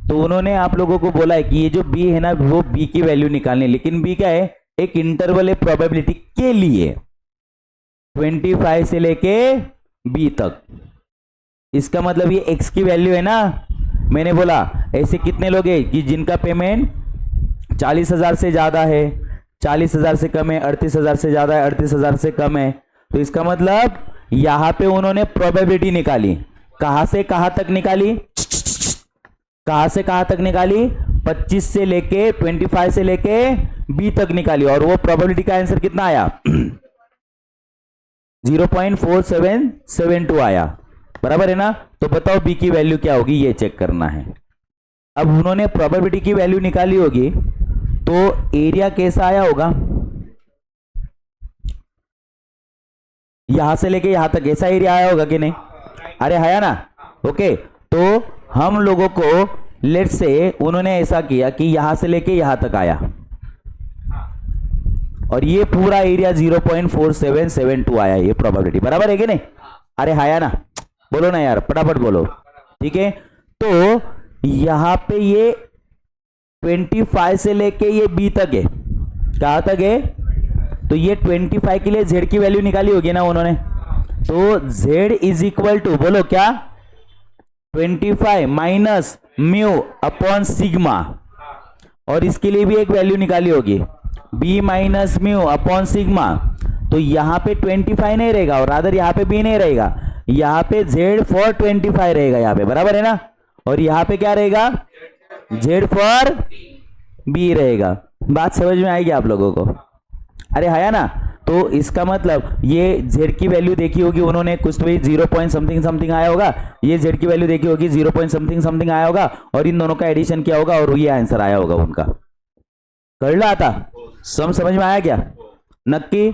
तो उन्होंने आप लोगों को बोला है कि ये जो बी है ना, वो बी की वैल्यू निकालनी. लेकिन बी क्या है, एक इंटरवल है प्रोबेबिलिटी के लिए 25 से लेके बी तक. इसका मतलब ये एक्स की वैल्यू है ना. मैंने बोला ऐसे कितने लोग हैं कि जिनका पेमेंट 40,000 से ज्यादा है, 40,000 से कम है, 38,000 से ज्यादा है, 38,000 से कम है। तो इसका मतलब यहां पे उन्होंने प्रोबेबिलिटी निकाली। कहां से कहां तक निकाली? कहां से कहां तक निकाली? 25 से लेके 25 से लेके बी तक निकाली, और वो प्रोबेबिलिटी का आंसर कितना आया? 0.4772 आया, बराबर है ना। तो बताओ बी की वैल्यू क्या होगी, ये चेक करना है। अब उन्होंने प्रोबेबिलिटी की वैल्यू निकाली होगी, तो एरिया कैसा आया होगा? यहां से लेके यहां तक ऐसा एरिया आया होगा कि नहीं? अरे आया ना। ओके, तो हम लोगों को लेट से उन्होंने ऐसा किया कि यहां से लेके यहां तक आया, और ये पूरा एरिया 0.4772 आया, ये प्रोबेबिलिटी, बराबर है कि नहीं? अरे आया ना, बोलो ना यार, फटाफट बोलो। ठीक है, तो यहां पे ये 25 से लेके ये बी तक है, कहां तक है? तो ये 25 के लिए z की वैल्यू निकाली होगी ना उन्होंने। तो z इज इक्वल टू, बोलो क्या? 25 माइनस म्यू अपॉन सिग्मा, और इसके लिए भी एक वैल्यू निकाली होगी, b minus mu upon sigma. तो यहां पे 25 नहीं रहेगा, और रादर यहां पे b नहीं रहेगा, यहां पे z फॉर 25 रहेगा यहां पे, बराबर है ना। और यहां पे क्या रहेगा? z फॉर b रहेगा। बात समझ में आएगी आप लोगों को? अरे आया ना। तो इसका मतलब ये z की वैल्यू देखी होगी उन्होंने, कुछ तो 0 पॉइंट समथिंग समथिंग आया होगा, ये z की वैल्यू देखी होगी 0 पॉइंट समथिंग समथिंग आया होगा, और इन दोनों का एडिशन किया होगा, और ये आंसर आया होगा उनका। कर ला था? समझ में आया क्या? नक्की?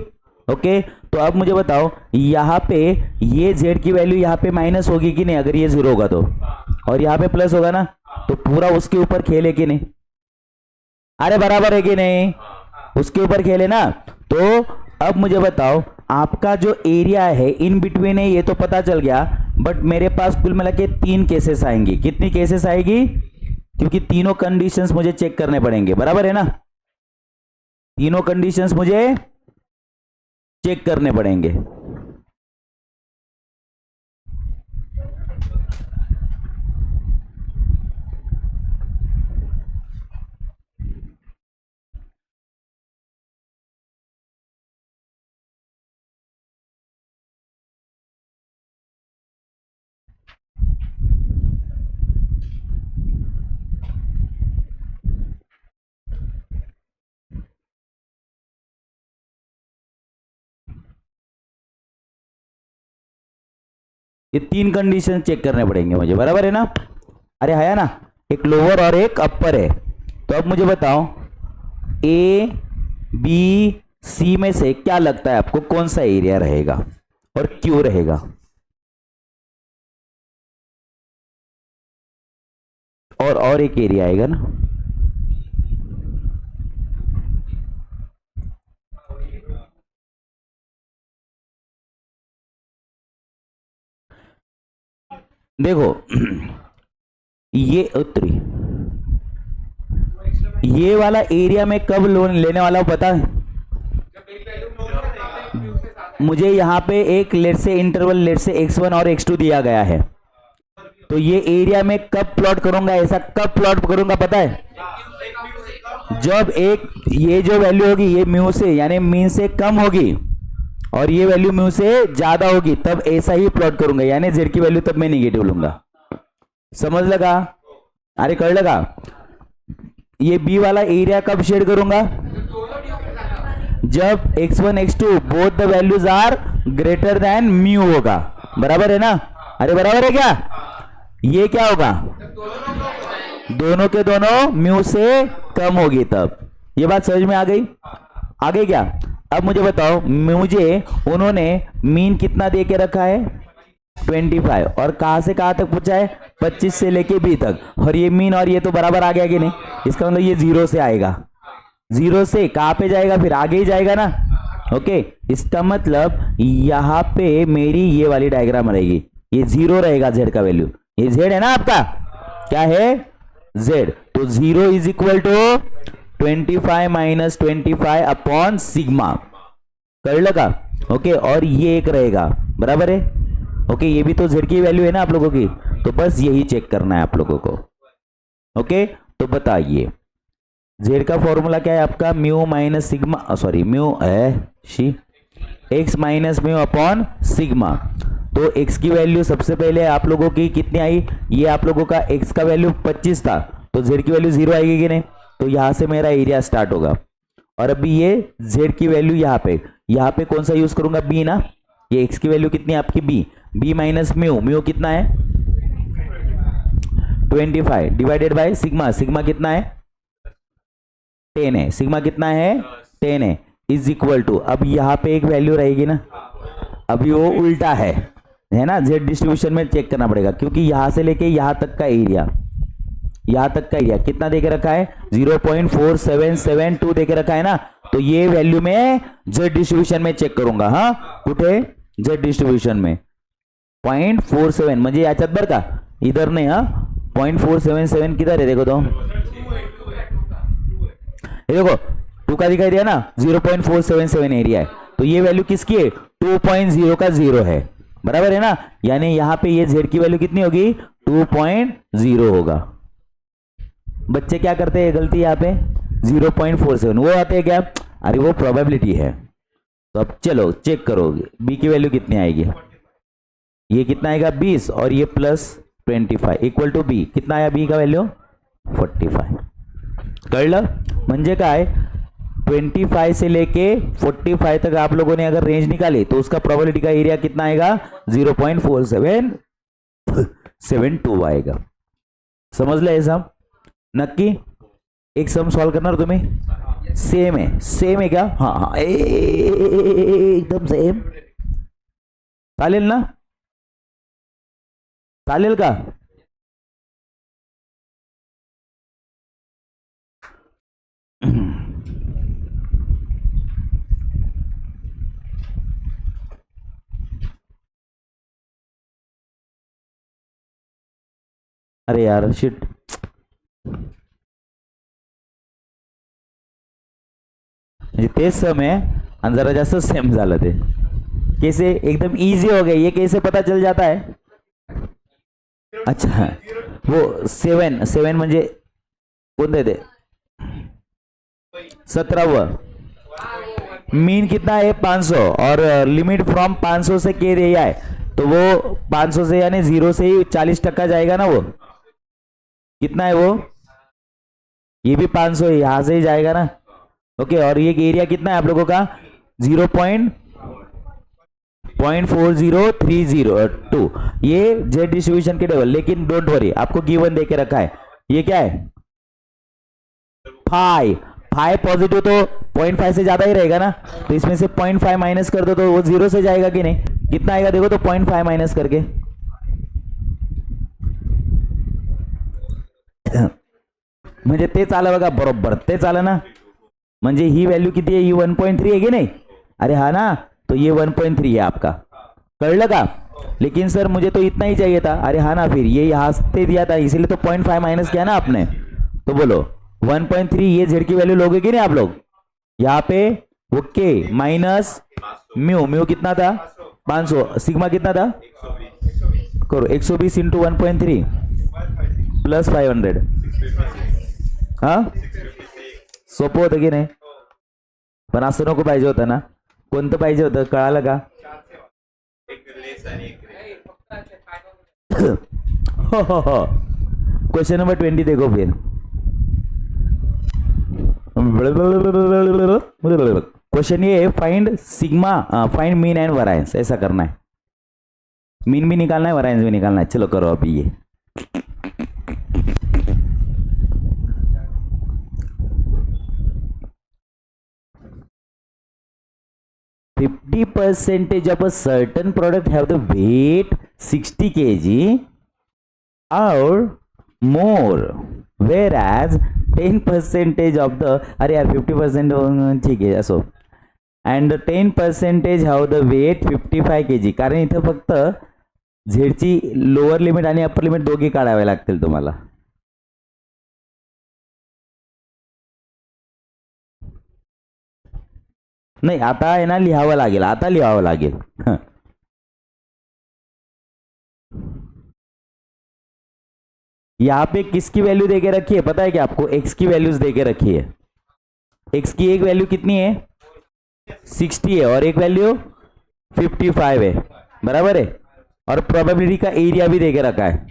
ओके, तो अब मुझे बताओ, यहाँ पे ये z की वैल्यू यहाँ पे माइनस होगी कि नहीं? अगर ये 0 होगा तो, और यहाँ पे प्लस होगा ना, तो पूरा उसके ऊपर खेले कि नहीं? अरे बराबर है कि नहीं? उसके ऊपर खेले ना। तो अब मुझे बताओ, आपका जो एरिया है इन बिटवीन है, ये तो पता चल गया, बट मेरे पास कुल मिला के 3 केसेस आएंगी। कितनी केसेस आएगी? क्योंकि तीनों कंडीशंस मुझे चेक करने पड़ेंगे, बराबर है ना। तीनों कंडीशंस मुझे चेक करने पड़ेंगे। ये 3 कंडीशन चेक करने पड़ेंगे मुझे, बराबर है ना। अरे है ना, एक लोअर और एक अपर है। तो अब मुझे बताओ, ए बी सी में से क्या लगता है आपको, कौन सा एरिया रहेगा और क्यों रहेगा? और एक एरिया आएगा ना। देखो ये उत्तरी, ये वाला एरिया में कब लोन लेने वाला हूं पता है मुझे? यहां पे एक लेट से इंटरवल लेट से x1 और x2 दिया गया है, तो ये एरिया में कब प्लॉट करूंगा? ऐसा कब प्लॉट करूंगा पता है? जब एक ये जो वैल्यू होगी ये म्यू से यानी मीन से कम होगी, और ये वैल्यू म्यू से ज्यादा होगी, तब ऐसा ही प्लॉट करूंगा, यानी z की वैल्यू तब मैं निगेटिव लूंगा। समझ लगा? अरे कर लगा? ये b वाला एरिया कब शेड करूंगा? जब x1 x2 both the values are greater than mu होगा, बराबर है ना। अरे बराबर है क्या? ये क्या होगा? दोनों के दोनों म्यू से कम होगी तब। ये बात समझ में आ गई? आ गई क्या? अब मुझे बताओ, मुझे उन्होंने मीन कितना दे के रखा है? 25, और कहां से कहां तक पूछा है? 25 से लेके बी तक, और ये मीन और ये तो बराबर आ गया कि नहीं? इसका मतलब ये 0 से आएगा, 0 से कहां पे जाएगा? फिर आगे ही जाएगा ना। ओके, इसका मतलब यहां पे मेरी ये वाली डायग्राम रहेगी, ये 0 रहेगा z का वैल्यू, ये z है ना आपका, क्या है? z। तो 0 is equal to 25 minus 25 upon sigma, कर लगा? ओके, और ये एक रहेगा, बराबर है। ओके, ये भी तो z की वैल्यू है ना आप लोगों की, तो बस यही चेक करना है आप लोगों को। ओके, तो बताइए जेड का फॉर्मूला क्या है आपका, mu minus sigma, sorry mu है शी, x minus mu upon sigma. तो एक्स की वैल्यू सबसे पहले आप लोगों की कितनी आई, ये आप लोगों का एक्स का वैल्यू 25 था, तो जेड की वैल्यू 0 आएगी कि नहीं, तो यहां से मेरा एरिया स्टार्ट होगा। और अभी ये जेड की वैल्यू यहाँ पे कौन सा यूज करूंगा, बी ना, ये एक्स की वैल्यू कितनी है आपकी B, B minus mu, mu कितना है 25 डिवाइडेड बाय सिग्मा, सिग्मा कितना है 10 है, सिग्मा कितना है 10 है, इज इक्वल टू, अब यहाँ पे एक वैल्यू रहेगी ना, अभी वो उल्टा है ना, जेड डिस्ट्रीब्यूशन में चेक करना पड़ेगा, क्योंकि यहां से लेके यहां तक का एरिया, यहां तक का एरिया कितना देके रखा है 0.4772 देके रखा है ना, तो ये वैल्यू में जेड डिस्ट्रीब्यूशन में चेक करूंगा। हाँ कुठे, जेड डिस्ट्रीब्यूशन में 0.47 म्हणजे याच्यात बरं का, इधर नहीं, हाँ 0.477 किधर है देखो, तो ये देखो 2 का दिखाई दिया ना, 0.477 एरिया है, तो ये वैल्यू किसकी है 2.0 का 0 है, बराबर है ना, यानी यहां पे ये जेड की वैल्यू कितनी होगी 2.0 होगा। बच्चे क्या करते हैं गलती, यहाँ पे 0.47 वो आते हैं क्या, अरे वो प्रोबेबिलिटी है, तो अब चलो चेक करोगे बी की वैल्यू कितनी आएगी, ये कितना आएगा 20 और ये प्लस 25 इक्वल टू बी, कितना आया बी का वैल्यू 45, कळलं, म्हणजे काय 25 से लेके 45 तक आप लोगों ने अगर रेंज निकाली तो उसका प्रोबेबिलिटी का एरिया कितना आएगा 0.4772 आएगा। समजलं हे सम, नक्की एक सम सॉल्व करणार तुम्ही, सेम है क्या, हाँ हाँ एकदम सेम, चालेल ना, चालेल का, अरे यार शिट, तेज सम है आणि जरा जास्त सेम झालं ते, कैसे एकदम इजी हो गए, ये कैसे पता चल जाता है, अच्छा वो 7 म्हणजे कोणते ते 17वां, मीन कितना है 500 और लिमिट फ्रॉम 500 से के दिया है, तो वो 500 से यानी 0 से ही 40% जाएगा ना, वो कितना है वो, ये भी 500 यहां से ही जाएगा ना, ओके, और ये एरिया कितना है आप लोगों का 0.4032, ये जेड डिस्ट्रीब्यूशन के टेबल, लेकिन डोंट वरी आपको गिवन देके रखा है, ये क्या है फाइव पॉजिटिव, तो 0.5 से ज्यादा ही रहेगा ना, तो इसमें से 0.5 माइनस कर दो तो वो 0 से जाएगा कि नहीं, कितना आएगा देखो, तो 0.5 माइनस करके म्हणजे तेच आलं बघा, बरोबर तेच आलं ना, म्हणजे ही वैल्यू किती है, ही 1.3 है कि नहीं, अरे हाँ ना, तो ये 1.3 है आपका, कळलं का, लेकिन सर मुझे तो इतना ही चाहिए था, अरे हाँ ना, फिर ये यहां से दिया था इसीलिए तो 0.5 माइनस किया ना आपने, तो बोलो 1.3, ये जेड की वैल्यू लोगे कि नहीं आप लोग, यहाँ पे वो के माइनस म्यू, म्यू कितना था 500, सिग्मा कितना था, करो 120 इंटू 1.3 प्लस 500, हाँ सोपं होतं की नाही, पण असं नको पाहिजे होतं ना, कोणतं पाहिजे होतं कळालं का, हो क्वेश्चन नंबर 20 देखो फिर, क्वेश्चन ये है find sigma, find mean and variance, ऐसा करना है, मीन भी निकालना है वरायंस भी निकालना है, चलो करो अभी ये, %50 of a certain product have the weight 60 kg or more, whereas 10% of the, अरे यार 50% ठीक है असो, and 10% have the weight 55 kg, कारण इथं फक्त झेडची लोअर लिमिट आणि अप्पर लिमिट दोघी काढावे लागतील तुम्हाला, नाही आता आहे ना लिहावं लागेल, आता लिहावं लागेल, यहाँ पे किसकी वैल्यू देके रखी है पता है क्या आपको? एक्स की वैल्यूज देके रखी है। एक्स की एक वैल्यू कितनी है? 60 है और एक वैल्यू 55 है, बराबर है। और प्रोबेबिलिटी का एरिया भी देके रखा है।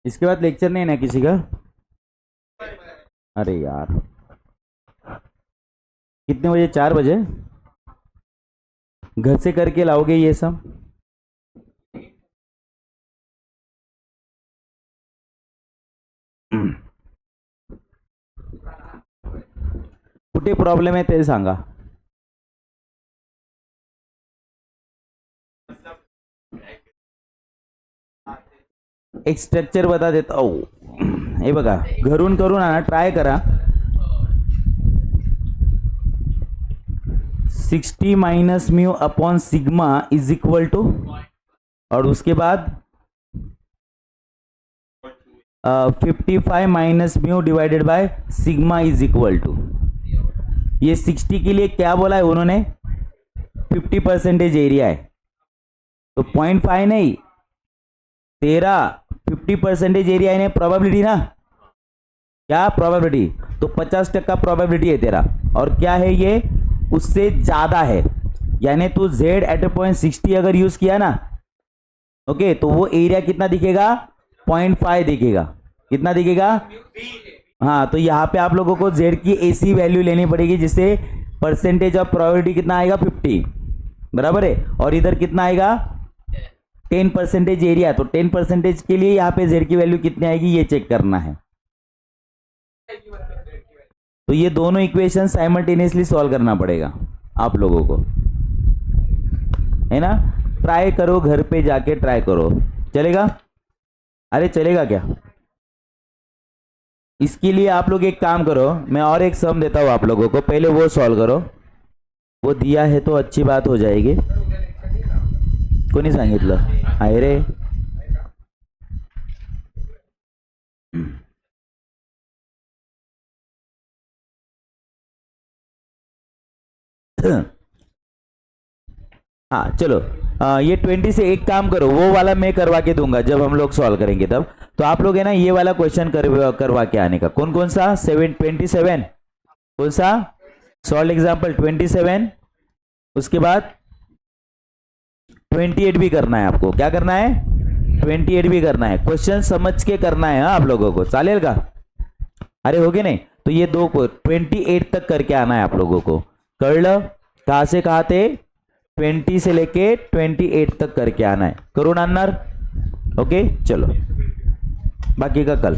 इसके बाद लेक्चर नहीं है ना किसी का? अरे यार, कितने बजे? 4 बजे घर से करके लाओगे ये सब? कुठे प्रॉब्लेम आहे ते सांगा. एक स्ट्रक्चर बता देता हूं. हे बघा, घरून करून आणा, ट्राय करा. 60 minus mu upon sigma is equal to, और उसके बाद 55 minus mu divided by sigma is equal to. ये 60 के लिए क्या बोला है उन्होंने? 50% एरिया है, तो 0.5 नहीं, तेरा 50% एरिया है. प्रोबेबिलिटी ना, क्या प्रोबेबिलिटी? तो 50% प्रोबेबिलिटी है तेरा. और क्या है ये? उससे ज्यादा है. यानी तू z एट ए पॉइंट 60 अगर यूज किया ना, ओके, तो वो एरिया कितना दिखेगा? 0.5 दिखेगा. कितना दिखेगा? हाँ, तो यहाँ पे आप लोगों को z की ऐसी वैल्यू लेनी पड़ेगी जिससे परसेंटेज ऑफ प्रोबेबिलिटी कितना आएगा? 50, बराबर है. और इधर कितना आएगा? 10% एरिया. तो 10% के लिए यहाँ पे z की वैल्यू कितनी आएगी ये चेक करना है. तो ये दोनों इक्वेशन साइमल्टेनियसली सॉल्व करना पड़ेगा आप लोगों को, है ना. ट्राई करो, घर पे जाके ट्राई करो. चलेगा? अरे चलेगा क्या? इसके लिए आप लोग एक काम करो, मैं और एक सम देता हूं आप लोगों को, पहले वो सॉल्व करो. वो दिया है तो अच्छी बात हो जाएगी. कोणी सांगितलं? आहे रे. हाँ चलो, ये 20 से एक काम करो, वो वाला मैं करवा के दूंगा जब हम लोग सॉल्व करेंगे तब. तो आप लोग है ना ये वाला क्वेश्चन करवा के आने का. कौन कौन सा? 27, कौन सा? Solve example 27. उसके बाद 28 भी करना है आपको. क्या करना है? 28 भी करना है. क्वेश्चन समझ के करना है. हाँ आप लोगों को चालेल का? अरे हो गए नहीं? तो ये दो को 28 तक करके आना है आप लोगों को. कळलं? कहाँ से कहाँ थे? 20 से लेके 28 तक करके आना है. करून आणणार? ओके चलो, बाकी का कल.